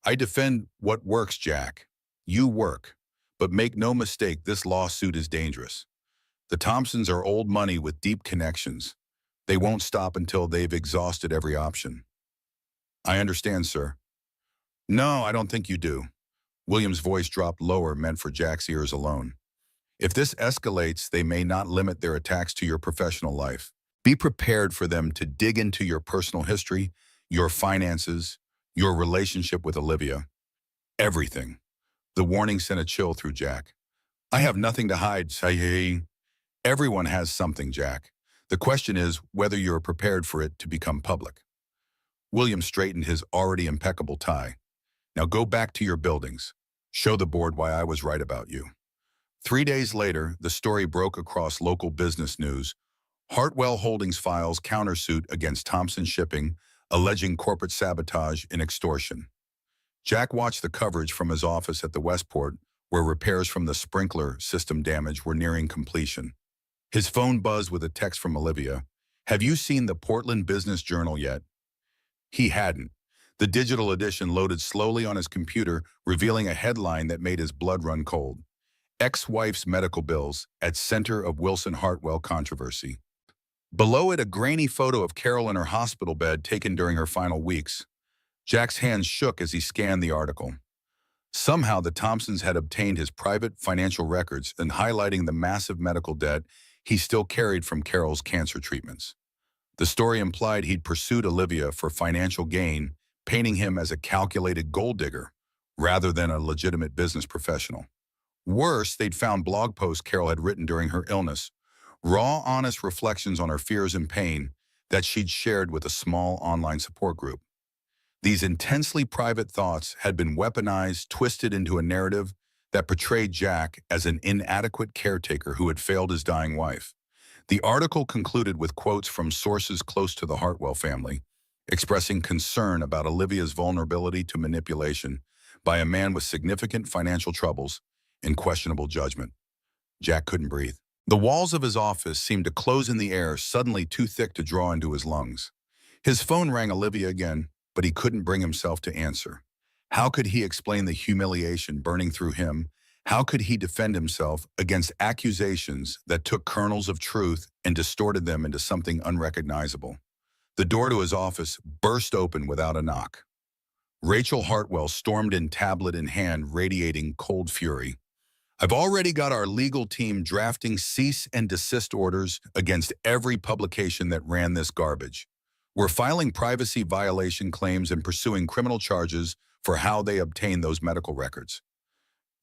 I defend what works, Jack. You work. But make no mistake, this lawsuit is dangerous. The Thompsons are old money with deep connections. They won't stop until they've exhausted every option. I understand, sir. No, I don't think you do. William's voice dropped lower, meant for Jack's ears alone. If this escalates, they may not limit their attacks to your professional life. Be prepared for them to dig into your personal history, your finances, your relationship with Olivia, everything. The warning sent a chill through Jack. I have nothing to hide, say. Everyone has something, Jack. The question is whether you're prepared for it to become public. William straightened his already impeccable tie. Now go back to your buildings. Show the board why I was right about you. 3 days later, the story broke across local business news. Hartwell Holdings files countersuit against Thompson Shipping, alleging corporate sabotage and extortion. Jack watched the coverage from his office at the Westport, where repairs from the sprinkler system damage were nearing completion. His phone buzzed with a text from Olivia. Have you seen the Portland Business Journal yet? He hadn't. The digital edition loaded slowly on his computer, revealing a headline that made his blood run cold. Ex-wife's medical bills at center of Wilson Hartwell controversy. Below it, a grainy photo of Carol in her hospital bed taken during her final weeks. Jack's hands shook as he scanned the article. Somehow the Thompsons had obtained his private financial records and highlighting the massive medical debt he still carried from Carol's cancer treatments. The story implied he'd pursued Olivia for financial gain, painting him as a calculated gold digger rather than a legitimate business professional. Worse, they'd found blog posts Carol had written during her illness, raw, honest reflections on her fears and pain that she'd shared with a small online support group. These intensely private thoughts had been weaponized, twisted into a narrative that portrayed Jack as an inadequate caretaker who had failed his dying wife. The article concluded with quotes from sources close to the Hartwell family, expressing concern about Olivia's vulnerability to manipulation by a man with significant financial troubles and questionable judgment. Jack couldn't breathe. The walls of his office seemed to close in the air, suddenly too thick to draw into his lungs. His phone rang Olivia again, but he couldn't bring himself to answer. How could he explain the humiliation burning through him? How could he defend himself against accusations that took kernels of truth and distorted them into something unrecognizable? The door to his office burst open without a knock. Rachel Hartwell stormed in, tablet in hand, radiating cold fury. I've already got our legal team drafting cease and desist orders against every publication that ran this garbage. We're filing privacy violation claims and pursuing criminal charges for how they obtained those medical records.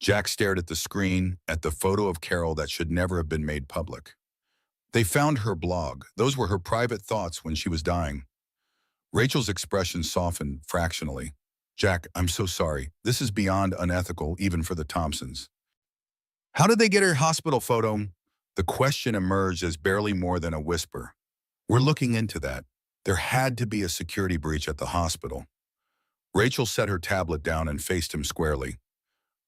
Jack stared at the screen, at the photo of Carol that should never have been made public. They found her blog. Those were her private thoughts when she was dying. Rachel's expression softened fractionally. Jack, I'm so sorry. This is beyond unethical, even for the Thompsons. How did they get her hospital photo? The question emerged as barely more than a whisper. We're looking into that. There had to be a security breach at the hospital. Rachel set her tablet down and faced him squarely.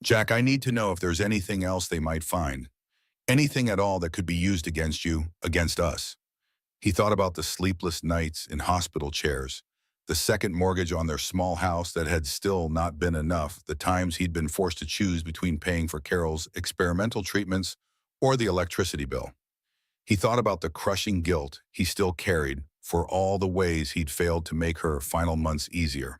Jack, I need to know if there's anything else they might find. Anything at all that could be used against you, against us. He thought about the sleepless nights in hospital chairs, the second mortgage on their small house that had still not been enough, the times he'd been forced to choose between paying for Carol's experimental treatments or the electricity bill. He thought about the crushing guilt he still carried for all the ways he'd failed to make her final months easier.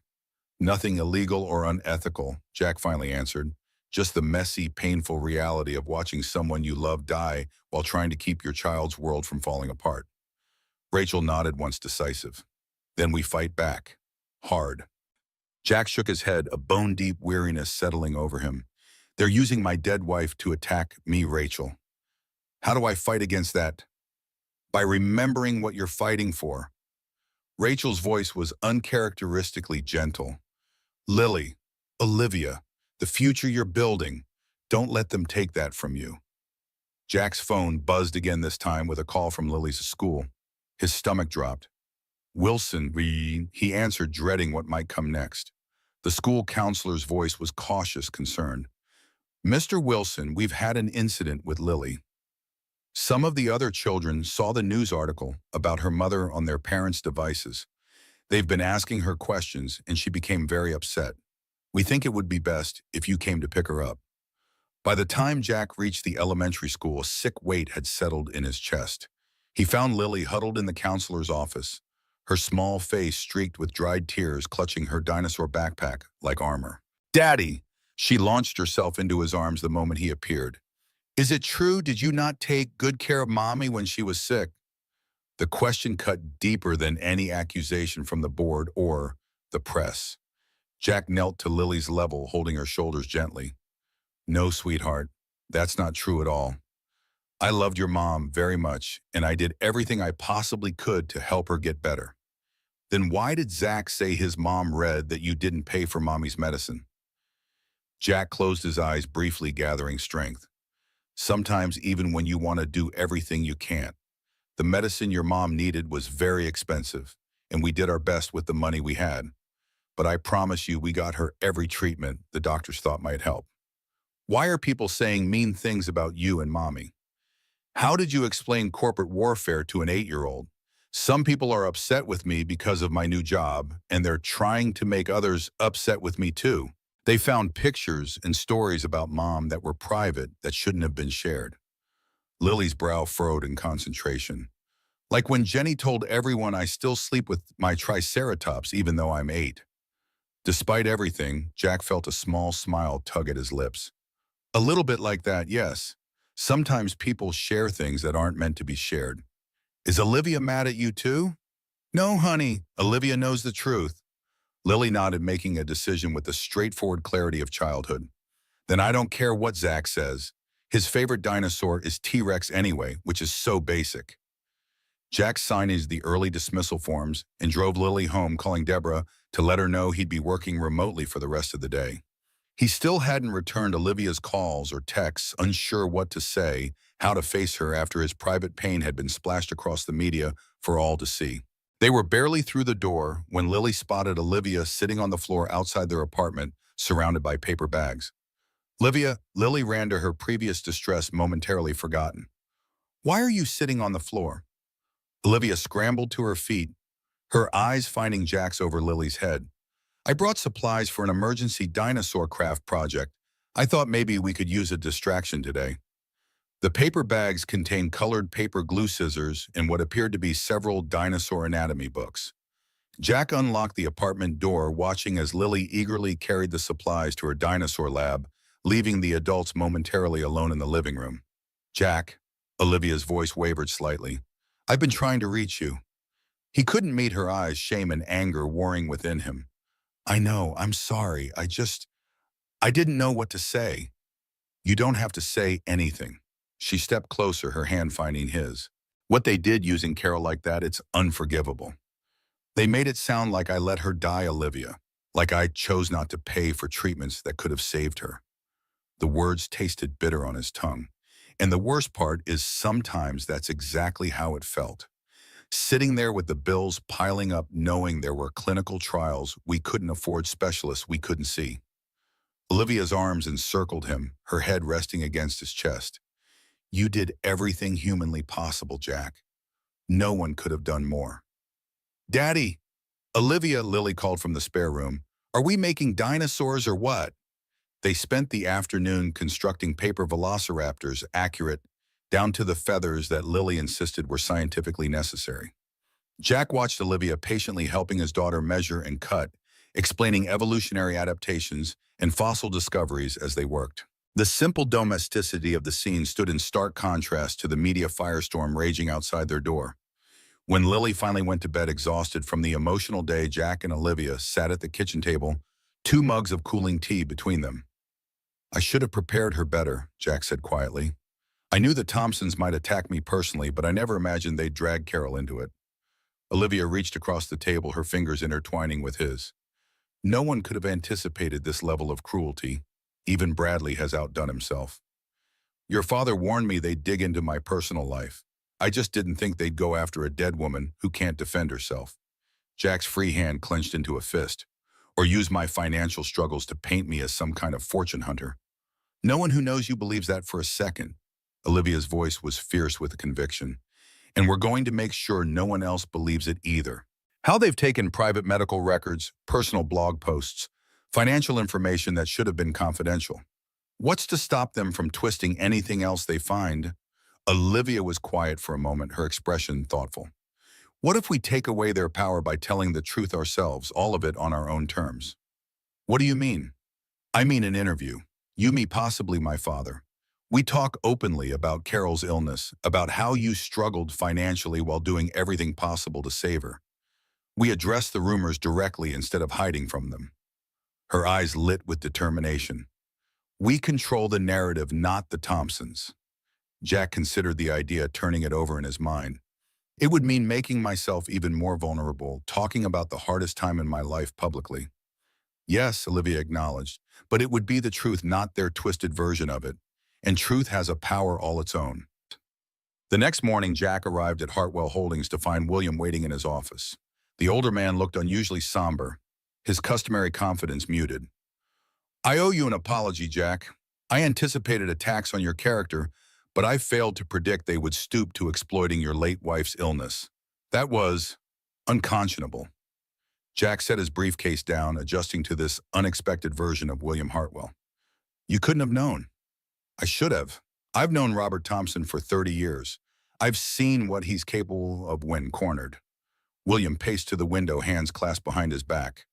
Nothing illegal or unethical, Jack finally answered. Just the messy, painful reality of watching someone you love die while trying to keep your child's world from falling apart. Rachel nodded once decisive. Then we fight back. Hard. Jack shook his head, a bone-deep weariness settling over him. They're using my dead wife to attack me, Rachel. How do I fight against that? By remembering what you're fighting for. Rachel's voice was uncharacteristically gentle. Lily, Olivia, the future you're building, don't let them take that from you. Jack's phone buzzed again, this time with a call from Lily's school. His stomach dropped. Wilson, he answered, dreading what might come next. The school counselor's voice was cautious, concerned. Mr. Wilson, we've had an incident with Lily. Some of the other children saw the news article about her mother on their parents' devices. They've been asking her questions, and she became very upset. We think it would be best if you came to pick her up. By the time Jack reached the elementary school, a sick weight had settled in his chest. He found Lily huddled in the counselor's office, her small face streaked with dried tears, clutching her dinosaur backpack like armor. Daddy! She launched herself into his arms the moment he appeared. Is it true? Did you not take good care of Mommy when she was sick? The question cut deeper than any accusation from the board or the press. Jack knelt to Lily's level, holding her shoulders gently. No, sweetheart, that's not true at all. I loved your mom very much, and I did everything I possibly could to help her get better. Then why did Zach say his mom read that you didn't pay for mommy's medicine? Jack closed his eyes briefly, gathering strength. Sometimes even when you want to do everything you can't. The medicine your mom needed was very expensive, and we did our best with the money we had. But I promise you we got her every treatment the doctors thought might help. Why are people saying mean things about you and mommy? How did you explain corporate warfare to an 8-year-old? Some people are upset with me because of my new job, and they're trying to make others upset with me too. They found pictures and stories about mom that were private that shouldn't have been shared. Lily's brow furrowed in concentration. Like when Jenny told everyone I still sleep with my triceratops even though I'm 8. Despite everything, Jack felt a small smile tug at his lips. A little bit like that, yes. Sometimes people share things that aren't meant to be shared. Is Olivia mad at you too? No, honey. Olivia knows the truth. Lily nodded, making a decision with the straightforward clarity of childhood. Then I don't care what Zach says. His favorite dinosaur is T-Rex anyway, which is so basic. Jack signed the early dismissal forms and drove Lily home, calling Deborah to let her know he'd be working remotely for the rest of the day. He still hadn't returned Olivia's calls or texts, unsure what to say, how to face her after his private pain had been splashed across the media for all to see. They were barely through the door when Lily spotted Olivia sitting on the floor outside their apartment, surrounded by paper bags. Lily ran to her previous distress momentarily forgotten. Why are you sitting on the floor? Olivia scrambled to her feet, her eyes finding Jack's over Lily's head. I brought supplies for an emergency dinosaur craft project. I thought maybe we could use a distraction today. The paper bags contained colored paper glue scissors and what appeared to be several dinosaur anatomy books. Jack unlocked the apartment door, watching as Lily eagerly carried the supplies to her dinosaur lab, leaving the adults momentarily alone in the living room. Jack, Olivia's voice wavered slightly. I've been trying to reach you. He couldn't meet her eyes, shame and anger warring within him. I know, I'm sorry. I didn't know what to say. You don't have to say anything. She stepped closer, her hand finding his. What they did using Carol like that, it's unforgivable. They made it sound like I let her die, Olivia. Like I chose not to pay for treatments that could have saved her. The words tasted bitter on his tongue. And the worst part is sometimes that's exactly how it felt. Sitting there with the bills piling up, knowing there were clinical trials we couldn't afford, specialists we couldn't see. Olivia's arms encircled him, her head resting against his chest. You did everything humanly possible, Jack. No one could have done more. Daddy! Olivia, Lily called from the spare room. Are we making dinosaurs or what? They spent the afternoon constructing paper velociraptors, accurate, down to the feathers that Lily insisted were scientifically necessary. Jack watched Olivia patiently helping his daughter measure and cut, explaining evolutionary adaptations and fossil discoveries as they worked. The simple domesticity of the scene stood in stark contrast to the media firestorm raging outside their door. When Lily finally went to bed exhausted from the emotional day, Jack and Olivia sat at the kitchen table, 2 mugs of cooling tea between them. I should have prepared her better, Jack said quietly. I knew the Thompsons might attack me personally, but I never imagined they'd drag Carol into it. Olivia reached across the table, her fingers intertwining with his. No one could have anticipated this level of cruelty. Even Bradley has outdone himself. Your father warned me they'd dig into my personal life. I just didn't think they'd go after a dead woman who can't defend herself. Jack's free hand clenched into a fist. Or use my financial struggles to paint me as some kind of fortune hunter. No one who knows you believes that for a second. Olivia's voice was fierce with conviction. And we're going to make sure no one else believes it either. How they've taken private medical records, personal blog posts, financial information that should have been confidential. What's to stop them from twisting anything else they find? Olivia was quiet for a moment, her expression thoughtful. What if we take away their power by telling the truth ourselves, all of it on our own terms? What do you mean? I mean an interview. You, me, possibly my father. We talk openly about Carol's illness, about how you struggled financially while doing everything possible to save her. We address the rumors directly instead of hiding from them. Her eyes lit with determination. We control the narrative, not the Thompsons. Jack considered the idea, turning it over in his mind. It would mean making myself even more vulnerable, talking about the hardest time in my life publicly. Yes, Olivia acknowledged, but it would be the truth, not their twisted version of it. And truth has a power all its own. The next morning, Jack arrived at Hartwell Holdings to find William waiting in his office. The older man looked unusually somber, his customary confidence muted. I owe you an apology, Jack. I anticipated attacks on your character, but I failed to predict they would stoop to exploiting your late wife's illness. That was unconscionable. Jack set his briefcase down, adjusting to this unexpected version of William Hartwell. You couldn't have known. I should have. I've known Robert Thompson for 30 years. I've seen what he's capable of when cornered. William paced to the window, hands clasped behind his back.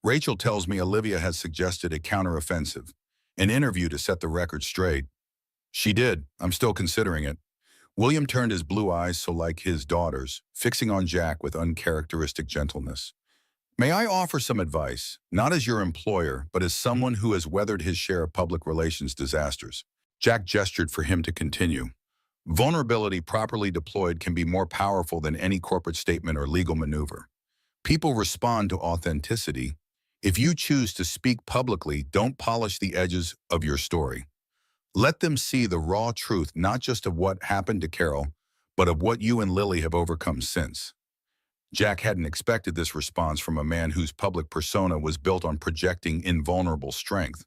Rachel tells me Olivia has suggested a counteroffensive, an interview to set the record straight. She did. I'm still considering it. William turned his blue eyes, so like his daughter's, fixing on Jack with uncharacteristic gentleness. May I offer some advice, not as your employer, but as someone who has weathered his share of public relations disasters? Jack gestured for him to continue. Vulnerability properly deployed can be more powerful than any corporate statement or legal maneuver. People respond to authenticity. If you choose to speak publicly, don't polish the edges of your story. Let them see the raw truth, not just of what happened to Carol, but of what you and Lily have overcome since. Jack hadn't expected this response from a man whose public persona was built on projecting invulnerable strength.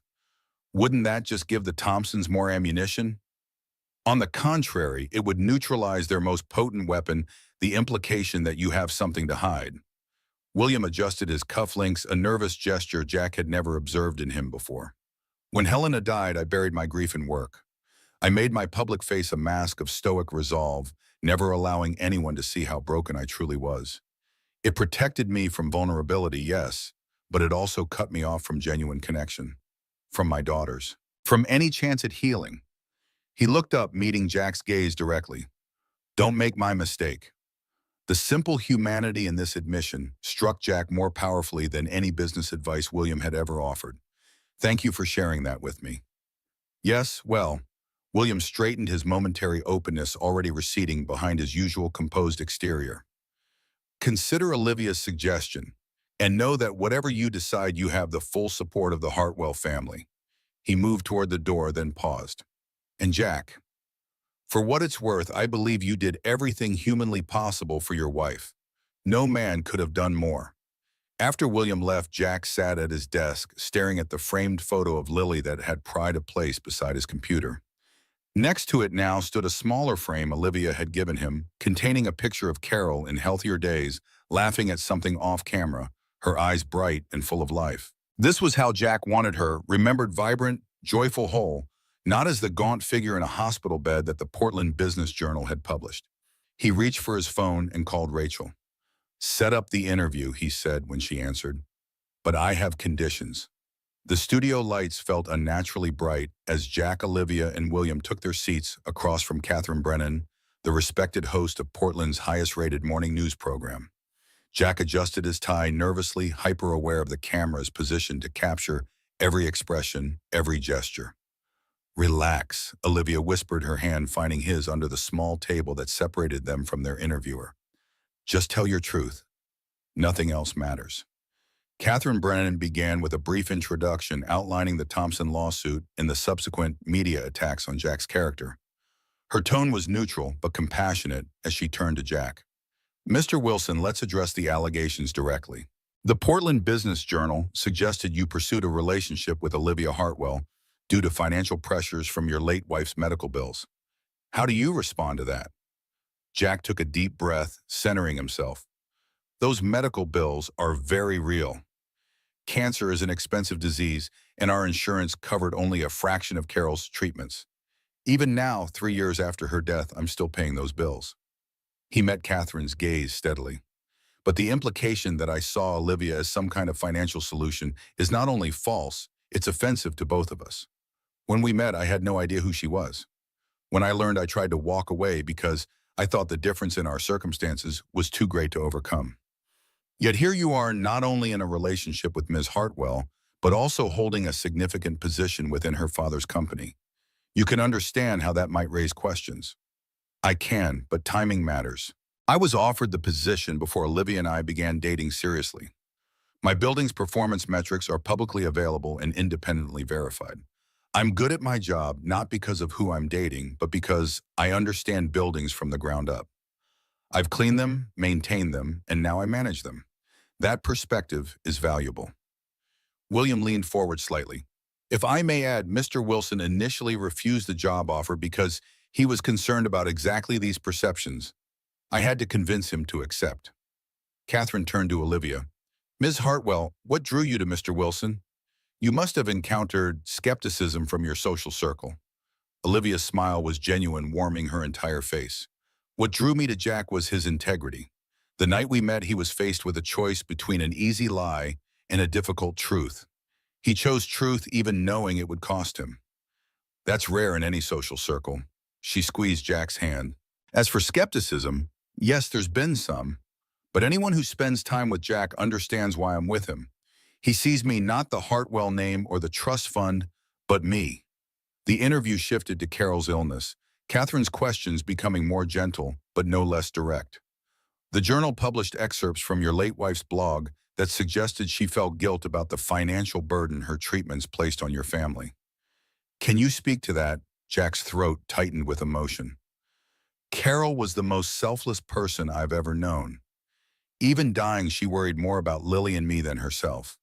Wouldn't that just give the Thompsons more ammunition? On the contrary, it would neutralize their most potent weapon, the implication that you have something to hide. William adjusted his cufflinks, a nervous gesture Jack had never observed in him before. When Helena died, I buried my grief in work. I made my public face a mask of stoic resolve, never allowing anyone to see how broken I truly was. It protected me from vulnerability, yes, but it also cut me off from genuine connection. From my daughters. From any chance at healing. He looked up, meeting Jack's gaze directly. Don't make my mistake. The simple humanity in this admission struck Jack more powerfully than any business advice William had ever offered. Thank you for sharing that with me. Yes, well, William straightened, his momentary openness already receding behind his usual composed exterior. Consider Olivia's suggestion, and know that whatever you decide, you have the full support of the Hartwell family. He moved toward the door, then paused. And Jack, for what it's worth, I believe you did everything humanly possible for your wife. No man could have done more. After William left, Jack sat at his desk, staring at the framed photo of Lily that had pride of place beside his computer. Next to it now stood a smaller frame Olivia had given him, containing a picture of Carol in healthier days, laughing at something off camera, her eyes bright and full of life. This was how Jack wanted her, remembered, vibrant, joyful, whole, not as the gaunt figure in a hospital bed that the Portland Business Journal had published. He reached for his phone and called Rachel. Set up the interview, he said when she answered. But I have conditions. The studio lights felt unnaturally bright as Jack, Olivia, and William took their seats across from Catherine Brennan, the respected host of Portland's highest-rated morning news program. Jack adjusted his tie, nervously hyper-aware of the cameras positioned to capture every expression, every gesture. Relax, Olivia whispered, her hand finding his under the small table that separated them from their interviewer. Just tell your truth. Nothing else matters. Catherine Brennan began with a brief introduction outlining the Thompson lawsuit and the subsequent media attacks on Jack's character. Her tone was neutral but compassionate as she turned to Jack. Mr. Wilson, let's address the allegations directly. The Portland Business Journal suggested you pursued a relationship with Olivia Hartwell due to financial pressures from your late wife's medical bills. How do you respond to that? Jack took a deep breath, centering himself. Those medical bills are very real. Cancer is an expensive disease, and our insurance covered only a fraction of Carol's treatments. Even now, 3 years after her death, I'm still paying those bills. He met Catherine's gaze steadily. But the implication that I saw Olivia as some kind of financial solution is not only false, it's offensive to both of us. When we met, I had no idea who she was. When I learned, I tried to walk away because I thought the difference in our circumstances was too great to overcome. Yet here you are, not only in a relationship with Ms. Hartwell, but also holding a significant position within her father's company. You can understand how that might raise questions. I can, but timing matters. I was offered the position before Olivia and I began dating seriously. My building's performance metrics are publicly available and independently verified. I'm good at my job not because of who I'm dating, but because I understand buildings from the ground up. I've cleaned them, maintained them, and now I manage them. That perspective is valuable. William leaned forward slightly. If I may add, Mr. Wilson initially refused the job offer because he was concerned about exactly these perceptions. I had to convince him to accept. Catherine turned to Olivia. Ms. Hartwell, what drew you to Mr. Wilson? You must have encountered skepticism from your social circle. Olivia's smile was genuine, warming her entire face. What drew me to Jack was his integrity. The night we met, he was faced with a choice between an easy lie and a difficult truth. He chose truth even knowing it would cost him. That's rare in any social circle. She squeezed Jack's hand. As for skepticism, yes, there's been some. But anyone who spends time with Jack understands why I'm with him. He sees me not the Hartwell name or the trust fund, but me. The interview shifted to Carol's illness, Catherine's questions becoming more gentle, but no less direct. The Journal published excerpts from your late wife's blog that suggested she felt guilt about the financial burden her treatments placed on your family. Can you speak to that? Jack's throat tightened with emotion. Carol was the most selfless person I've ever known. Even dying, she worried more about Lily and me than herself.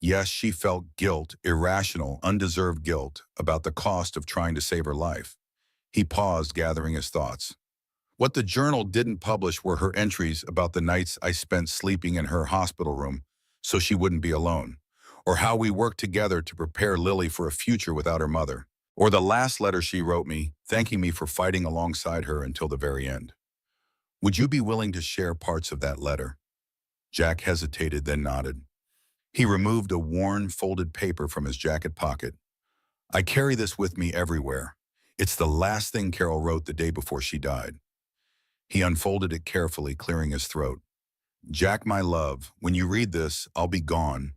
Yes, she felt guilt, irrational, undeserved guilt, about the cost of trying to save her life. He paused, gathering his thoughts. What the Journal didn't publish were her entries about the nights I spent sleeping in her hospital room so she wouldn't be alone, or how we worked together to prepare Lily for a future without her mother, or the last letter she wrote me, thanking me for fighting alongside her until the very end. Would you be willing to share parts of that letter? Jack hesitated, then nodded. He removed a worn, folded paper from his jacket pocket. I carry this with me everywhere. It's the last thing Carol wrote the day before she died. He unfolded it carefully, clearing his throat. Jack, my love, when you read this, I'll be gone.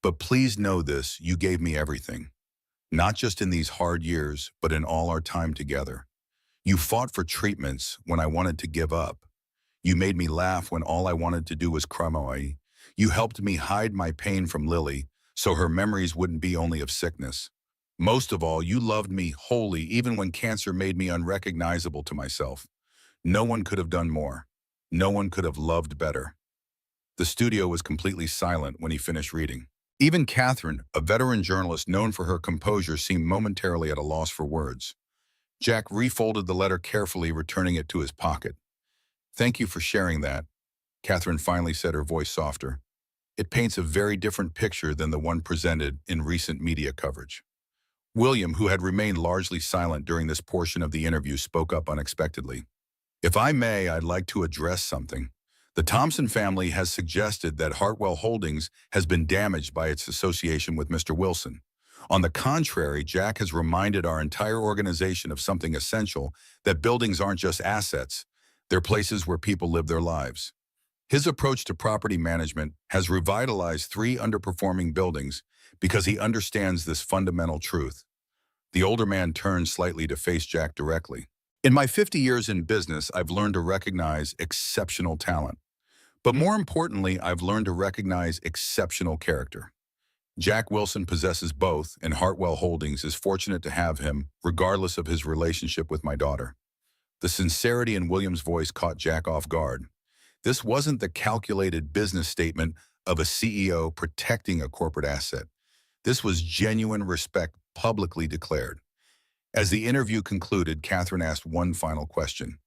But please know this, you gave me everything. Not just in these hard years, but in all our time together. You fought for treatments when I wanted to give up. You made me laugh when all I wanted to do was cry. You helped me hide my pain from Lily so her memories wouldn't be only of sickness. Most of all, you loved me wholly even when cancer made me unrecognizable to myself. No one could have done more. No one could have loved better. The studio was completely silent when he finished reading. Even Catherine, a veteran journalist known for her composure, seemed momentarily at a loss for words. Jack refolded the letter carefully, returning it to his pocket. Thank you for sharing that, Catherine finally said, her voice softer. It paints a very different picture than the one presented in recent media coverage. William, who had remained largely silent during this portion of the interview, spoke up unexpectedly. If I may, I'd like to address something. The Thompson family has suggested that Hartwell Holdings has been damaged by its association with Mr. Wilson. On the contrary, Jack has reminded our entire organization of something essential, that buildings aren't just assets. They're places where people live their lives. His approach to property management has revitalized 3 underperforming buildings because he understands this fundamental truth. The older man turned slightly to face Jack directly. In my 50 years in business, I've learned to recognize exceptional talent. But more importantly, I've learned to recognize exceptional character. Jack Wilson possesses both, and Hartwell Holdings is fortunate to have him, regardless of his relationship with my daughter. The sincerity in William's voice caught Jack off guard. This wasn't the calculated business statement of a CEO protecting a corporate asset. This was genuine respect publicly declared. As the interview concluded, Catherine asked one final question.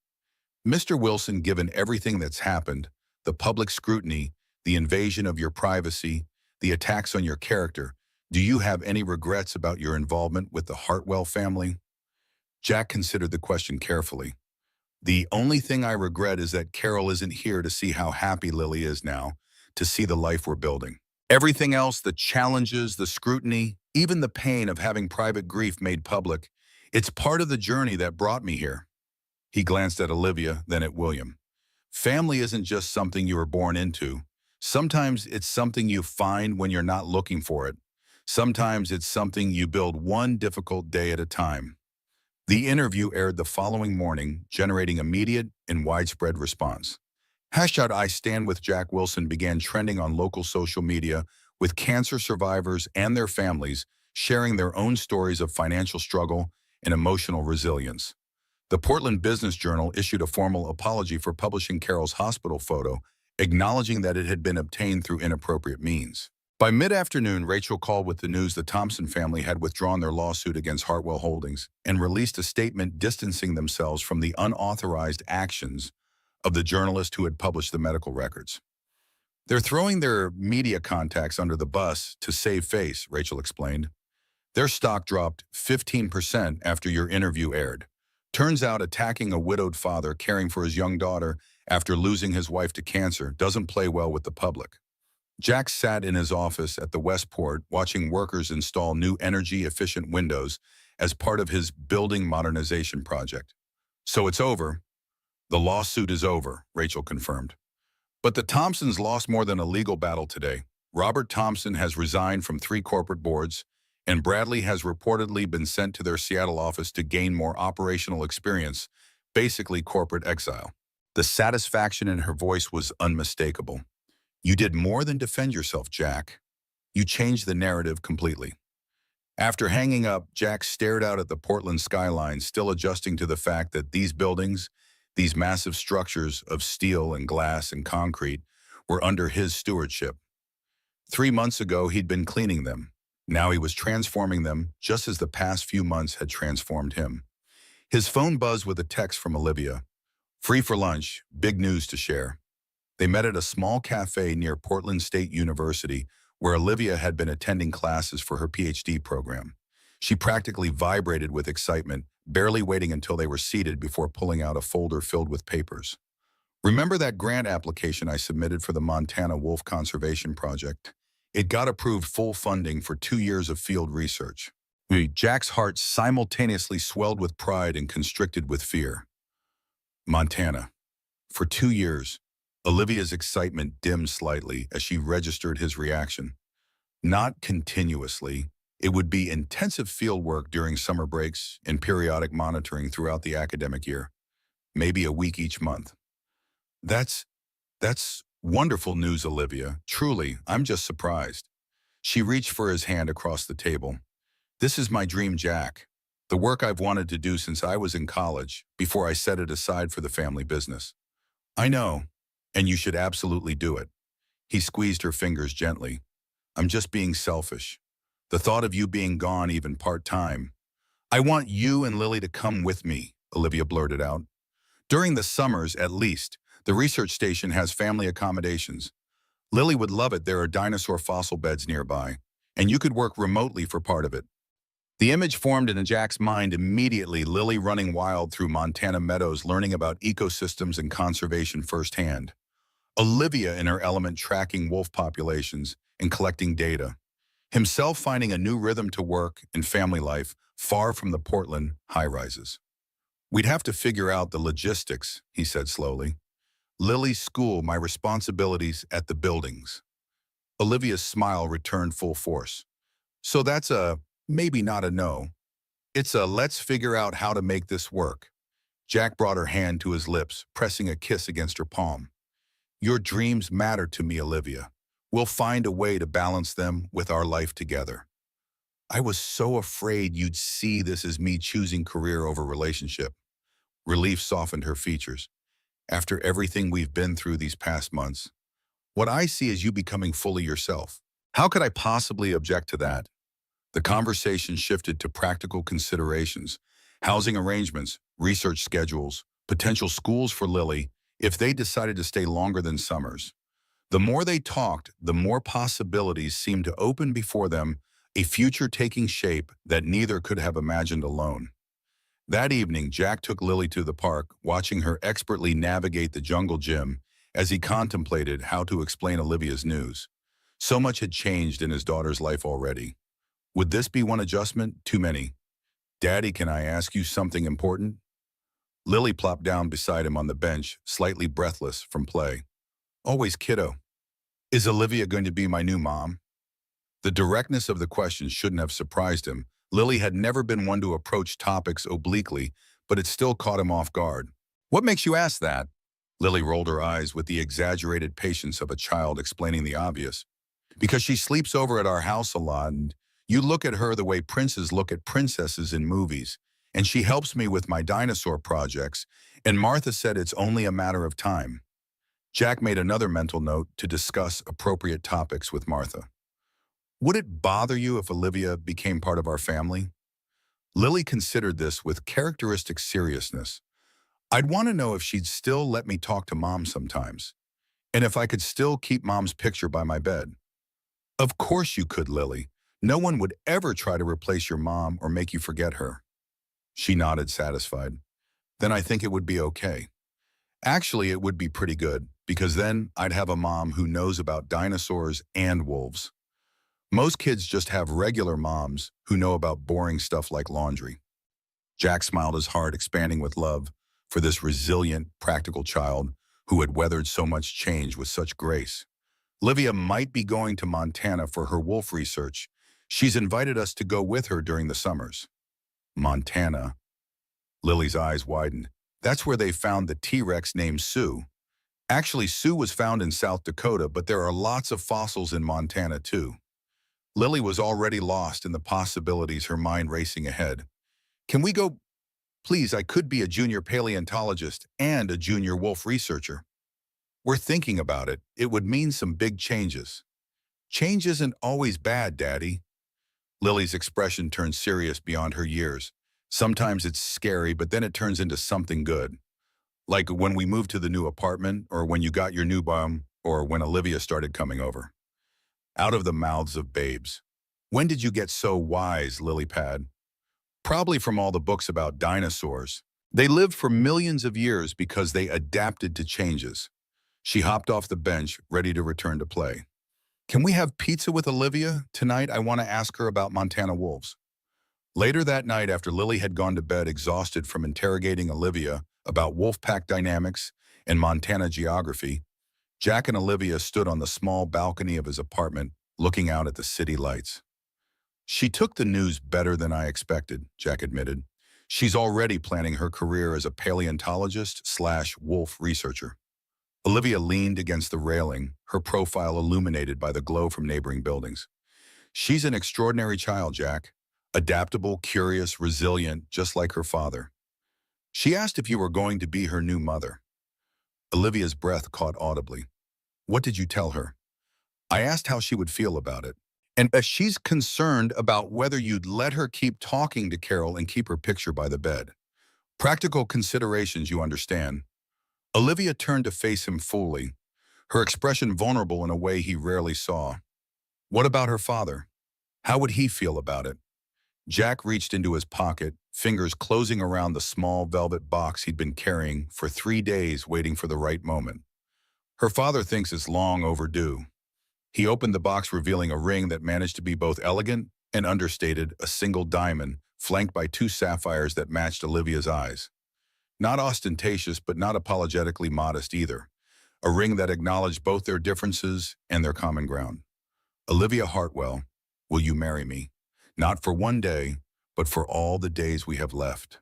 Mr. Wilson, given everything that's happened, the public scrutiny, the invasion of your privacy, the attacks on your character, do you have any regrets about your involvement with the Hartwell family? Jack considered the question carefully. The only thing I regret is that Carol isn't here to see how happy Lily is now, to see the life we're building. Everything else, the challenges, the scrutiny, even the pain of having private grief made public. It's part of the journey that brought me here." He glanced at Olivia, then at William. "Family isn't just something you were born into. Sometimes it's something you find when you're not looking for it. Sometimes it's something you build one difficult day at a time." The interview aired the following morning, generating immediate and widespread response. Hashtag I Stand With Jack Wilson began trending on local social media, with cancer survivors and their families sharing their own stories of financial struggle and emotional resilience. The Portland Business Journal issued a formal apology for publishing Carol's hospital photo, acknowledging that it had been obtained through inappropriate means. By mid-afternoon, Rachel called with the news the Thompson family had withdrawn their lawsuit against Hartwell Holdings and released a statement distancing themselves from the unauthorized actions of the journalist who had published the medical records. "They're throwing their media contacts under the bus to save face," Rachel explained. "Their stock dropped 15% after your interview aired. Turns out attacking a widowed father caring for his young daughter after losing his wife to cancer doesn't play well with the public." Jack sat in his office at the Westport watching workers install new energy-efficient windows as part of his building modernization project. "So it's over." "The lawsuit is over," Rachel confirmed. "But the Thompsons lost more than a legal battle today. Robert Thompson has resigned from 3 corporate boards, and Bradley has reportedly been sent to their Seattle office to gain more operational experience, basically corporate exile." The satisfaction in her voice was unmistakable. "You did more than defend yourself, Jack. You changed the narrative completely." After hanging up, Jack stared out at the Portland skyline, still adjusting to the fact that these buildings, these massive structures of steel and glass and concrete, were under his stewardship. 3 months ago, he'd been cleaning them. Now he was transforming them, just as the past few months had transformed him. His phone buzzed with a text from Olivia. "Free for lunch, big news to share." They met at a small cafe near Portland State University, where Olivia had been attending classes for her PhD program. She practically vibrated with excitement, barely waiting until they were seated before pulling out a folder filled with papers. "Remember that grant application I submitted for the Montana Wolf Conservation Project? It got approved full funding for 2 years of field research." Jack's heart simultaneously swelled with pride and constricted with fear. Montana. For 2 years. Olivia's excitement dimmed slightly as she registered his reaction. Not continuously. It would be intensive field work during summer breaks and periodic monitoring throughout the academic year. Maybe a week each month. That's wonderful news, Olivia. Truly, I'm just surprised." She reached for his hand across the table. "This is my dream, Jack. The work I've wanted to do since I was in college, before I set it aside for the family business." "I know, and you should absolutely do it." He squeezed her fingers gently. "I'm just being selfish. The thought of you being gone even part-time." "I want you and Lily to come with me," Olivia blurted out. "During the summers, at least. The research station has family accommodations. Lily would love it. There are dinosaur fossil beds nearby, and you could work remotely for part of it." The image formed in Jack's mind immediately, Lily running wild through Montana meadows, learning about ecosystems and conservation firsthand. Olivia in her element, tracking wolf populations and collecting data. Himself finding a new rhythm to work and family life far from the Portland high-rises. "We'd have to figure out the logistics," he said slowly. "Lily's school, my responsibilities at the buildings." Olivia's smile returned full force. "So that's a maybe not a no. It's a let's figure out how to make this work." Jack brought her hand to his lips, pressing a kiss against her palm. "Your dreams matter to me, Olivia. We'll find a way to balance them with our life together." "I was so afraid you'd see this as me choosing career over relationship." Relief softened her features. "After everything we've been through these past months, what I see is you becoming fully yourself." How could I possibly object to that? The conversation shifted to practical considerations, housing arrangements, research schedules, potential schools for Lily if they decided to stay longer than summers. The more they talked, the more possibilities seemed to open before them, a future taking shape that neither could have imagined alone. That evening, Jack took Lily to the park, watching her expertly navigate the jungle gym as he contemplated how to explain Olivia's news. So much had changed in his daughter's life already. Would this be one adjustment? Too many. Daddy, can I ask you something important? Lily plopped down beside him on the bench, slightly breathless from play. Always, kiddo. Is Olivia going to be my new mom? The directness of the question shouldn't have surprised him. Lily had never been one to approach topics obliquely, but it still caught him off guard. What makes you ask that? Lily rolled her eyes with the exaggerated patience of a child explaining the obvious. Because she sleeps over at our house a lot, and you look at her the way princes look at princesses in movies, and she helps me with my dinosaur projects, and Martha said it's only a matter of time. Jack made another mental note to discuss appropriate topics with Martha. Would it bother you if Olivia became part of our family? Lily considered this with characteristic seriousness. I'd want to know if she'd still let me talk to Mom sometimes, and if I could still keep Mom's picture by my bed. Of course you could, Lily. No one would ever try to replace your mom or make you forget her. She nodded, satisfied. Then I think it would be okay. Actually, it would be pretty good, because then I'd have a mom who knows about dinosaurs and wolves. Most kids just have regular moms who know about boring stuff like laundry. Jack smiled his heart, expanding with love for this resilient, practical child who had weathered so much change with such grace. Olivia might be going to Montana for her wolf research. She's invited us to go with her during the summers. Montana. Lily's eyes widened. That's where they found the T-Rex named Sue. Actually, Sue was found in South Dakota, but there are lots of fossils in Montana too. Lily was already lost in the possibilities, her mind racing ahead. Can we go? Please, I could be a junior paleontologist and a junior wolf researcher. We're thinking about it. It would mean some big changes. Change isn't always bad, Daddy. Lily's expression turned serious beyond her years. Sometimes it's scary, but then it turns into something good. Like when we moved to the new apartment, or when you got your new bum, or when Olivia started coming over. Out of the mouths of babes. When did you get so wise, Lilypad? Probably from all the books about dinosaurs. They lived for millions of years because they adapted to changes. She hopped off the bench, ready to return to play. Can we have pizza with Olivia? Tonight I want to ask her about Montana wolves. Later that night, after Lily had gone to bed exhausted from interrogating Olivia about wolf pack dynamics and Montana geography, Jack and Olivia stood on the small balcony of his apartment, looking out at the city lights. She took the news better than I expected, Jack admitted. She's already planning her career as a paleontologist/wolf researcher. Olivia leaned against the railing, her profile illuminated by the glow from neighboring buildings. She's an extraordinary child, Jack. Adaptable, curious, resilient, just like her father. She asked if you were going to be her new mother. Olivia's breath caught audibly. What did you tell her? I asked how she would feel about it. And she's concerned about whether you'd let her keep talking to Carol and keep her picture by the bed. Practical considerations, you understand. Olivia turned to face him fully, her expression vulnerable in a way he rarely saw. What about her father? How would he feel about it? Jack reached into his pocket, fingers closing around the small velvet box he'd been carrying for 3 days, waiting for the right moment. Her father thinks it's long overdue. He opened the box, revealing a ring that managed to be both elegant and understated, a single diamond, flanked by 2 sapphires that matched Olivia's eyes. Not ostentatious, but not apologetically modest either. A ring that acknowledged both their differences and their common ground. Olivia Hartwell, will you marry me? Not for one day, but for all the days we have left.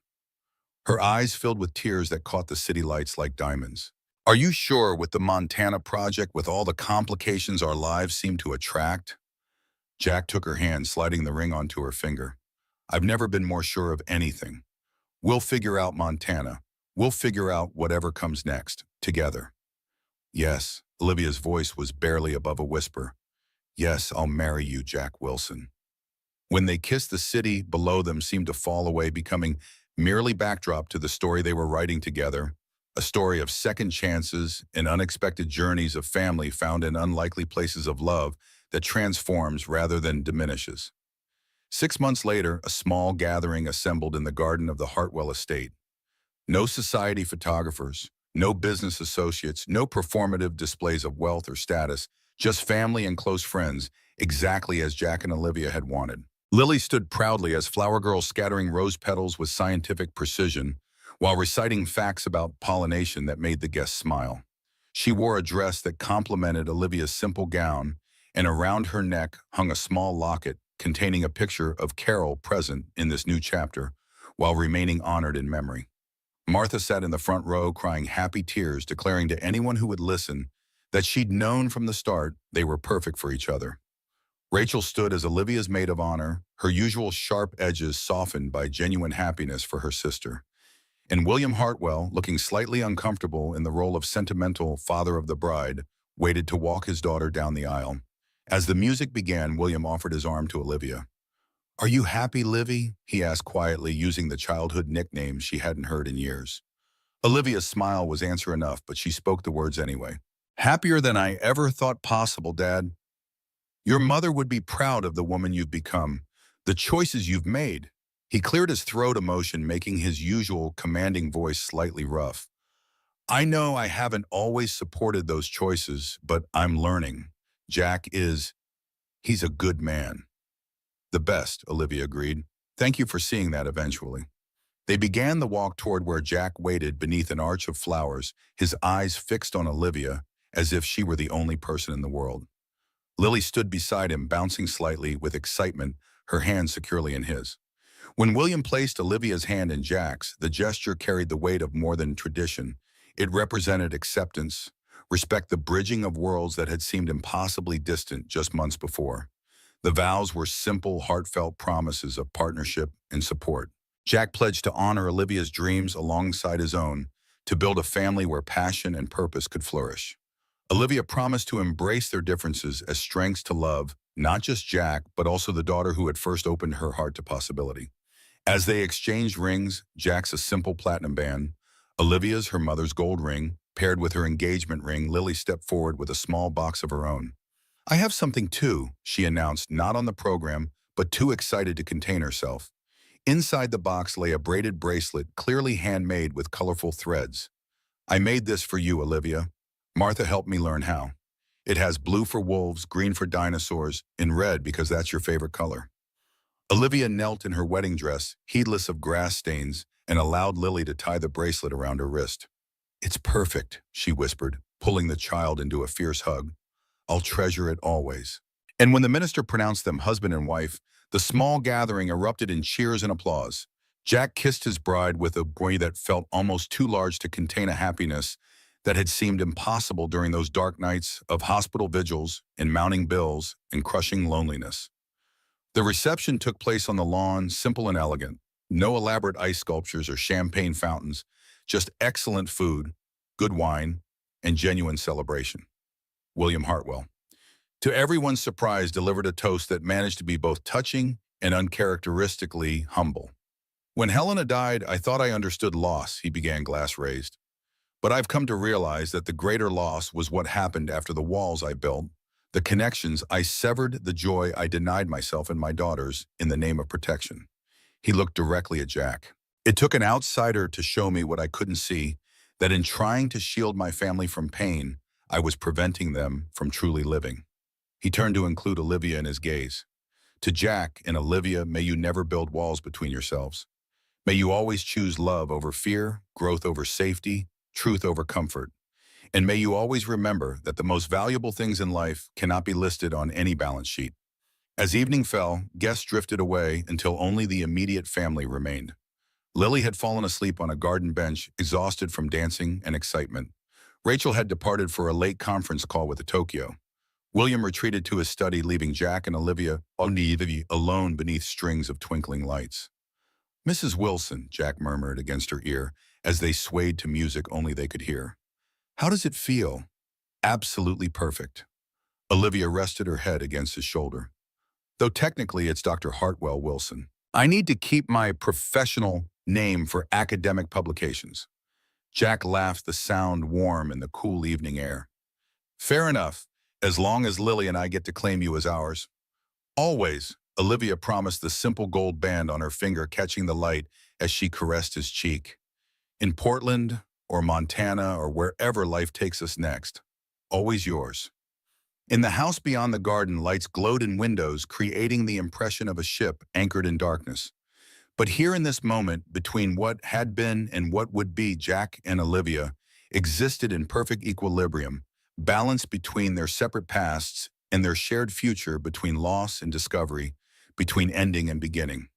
Her eyes filled with tears that caught the city lights like diamonds. Are you sure with the Montana project, with all the complications our lives seem to attract? Jack took her hand, sliding the ring onto her finger. I've never been more sure of anything. We'll figure out Montana. We'll figure out whatever comes next, together. Yes, Olivia's voice was barely above a whisper. Yes, I'll marry you, Jack Wilson. When they kissed, the city below them seemed to fall away, becoming merely backdrop to the story they were writing together, a story of second chances and unexpected journeys of family found in unlikely places of love that transforms rather than diminishes. 6 months later, a small gathering assembled in the garden of the Hartwell estate. No society photographers, no business associates, no performative displays of wealth or status, just family and close friends, exactly as Jack and Olivia had wanted. Lily stood proudly as Flower Girl scattering rose petals with scientific precision while reciting facts about pollination that made the guests smile. She wore a dress that complemented Olivia's simple gown, and around her neck hung a small locket containing a picture of Carol present in this new chapter while remaining honored in memory. Martha sat in the front row crying happy tears, declaring to anyone who would listen that she'd known from the start they were perfect for each other. Rachel stood as Olivia's maid of honor, her usual sharp edges softened by genuine happiness for her sister. And William Hartwell, looking slightly uncomfortable in the role of sentimental father of the bride, waited to walk his daughter down the aisle. As the music began, William offered his arm to Olivia. "Are you happy, Livy?" he asked quietly, using the childhood nickname she hadn't heard in years. Olivia's smile was answer enough, but she spoke the words anyway. "Happier than I ever thought possible, Dad. Your mother would be proud of the woman you've become, the choices you've made." He cleared his throat emotion, making his usual commanding voice slightly rough. "I know I haven't always supported those choices, but I'm learning. Jack he's a good man." "The best," Olivia agreed. "Thank you for seeing that eventually." They began the walk toward where Jack waited beneath an arch of flowers, his eyes fixed on Olivia as if she were the only person in the world. Lily stood beside him, bouncing slightly with excitement, her hand securely in his. When William placed Olivia's hand in Jack's, the gesture carried the weight of more than tradition. It represented acceptance, respect, the bridging of worlds that had seemed impossibly distant just months before. The vows were simple, heartfelt promises of partnership and support. Jack pledged to honor Olivia's dreams alongside his own, to build a family where passion and purpose could flourish. Olivia promised to embrace their differences as strengths to love, not just Jack, but also the daughter who had first opened her heart to possibility. As they exchanged rings, Jack's a simple platinum band, Olivia's her mother's gold ring, paired with her engagement ring, Lily stepped forward with a small box of her own. "I have something too," she announced, not on the program, but too excited to contain herself. Inside the box lay a braided bracelet, clearly handmade with colorful threads. "I made this for you, Olivia. Martha helped me learn how. It has blue for wolves, green for dinosaurs, and red because that's your favorite color." Olivia knelt in her wedding dress, heedless of grass stains, and allowed Lily to tie the bracelet around her wrist. "It's perfect," she whispered, pulling the child into a fierce hug. "I'll treasure it always." And when the minister pronounced them husband and wife, the small gathering erupted in cheers and applause. Jack kissed his bride with a joy that felt almost too large to contain, a happiness that had seemed impossible during those dark nights of hospital vigils and mounting bills and crushing loneliness. The reception took place on the lawn, simple and elegant. No elaborate ice sculptures or champagne fountains, just excellent food, good wine, and genuine celebration. William Hartwell, to everyone's surprise, delivered a toast that managed to be both touching and uncharacteristically humble. "When Helena died, I thought I understood loss," he began, glass raised. "But I've come to realize that the greater loss was what happened after the walls I built, the connections I severed, the joy I denied myself and my daughters in the name of protection." He looked directly at Jack. "It took an outsider to show me what I couldn't see, that in trying to shield my family from pain, I was preventing them from truly living." He turned to include Olivia in his gaze. "To Jack and Olivia, may you never build walls between yourselves. May you always choose love over fear, growth over safety, truth over comfort. And may you always remember that the most valuable things in life cannot be listed on any balance sheet." As evening fell, guests drifted away until only the immediate family remained. Lily had fallen asleep on a garden bench, exhausted from dancing and excitement. Rachel had departed for a late conference call with the Tokyo. William retreated to his study, leaving Jack and Olivia alone beneath strings of twinkling lights. "Mrs. Wilson," Jack murmured against her ear as they swayed to music only they could hear. "How does it feel?" "Absolutely perfect." Olivia rested her head against his shoulder. "Though technically it's Dr. Hartwell Wilson. I need to keep my professional name for academic publications." Jack laughed, the sound warm in the cool evening air. "Fair enough, as long as Lily and I get to claim you as ours." "Always," Olivia promised, the simple gold band on her finger catching the light as she caressed his cheek. "In Portland or Montana or wherever life takes us next. Always yours." In the house beyond the garden, lights glowed in windows, creating the impression of a ship anchored in darkness. But here in this moment, between what had been and what would be, Jack and Olivia existed in perfect equilibrium, balanced between their separate pasts and their shared future, between loss and discovery, between ending and beginning.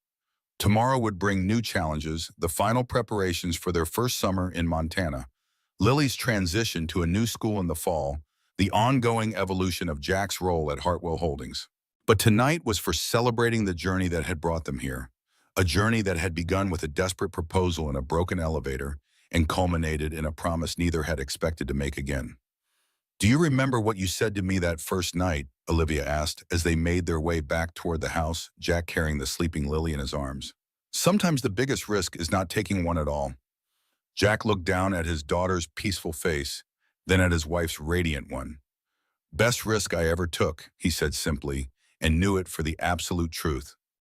Tomorrow would bring new challenges, the final preparations for their first summer in Montana, Lily's transition to a new school in the fall, the ongoing evolution of Jack's role at Hartwell Holdings. But tonight was for celebrating the journey that had brought them here, a journey that had begun with a desperate proposal in a broken elevator and culminated in a promise neither had expected to make again. "Do you remember what you said to me that first night?" Olivia asked as they made their way back toward the house, Jack carrying the sleeping Lily in his arms. "Sometimes the biggest risk is not taking one at all." Jack looked down at his daughter's peaceful face, then at his wife's radiant one. "Best risk I ever took," he said simply, and knew it for the absolute truth.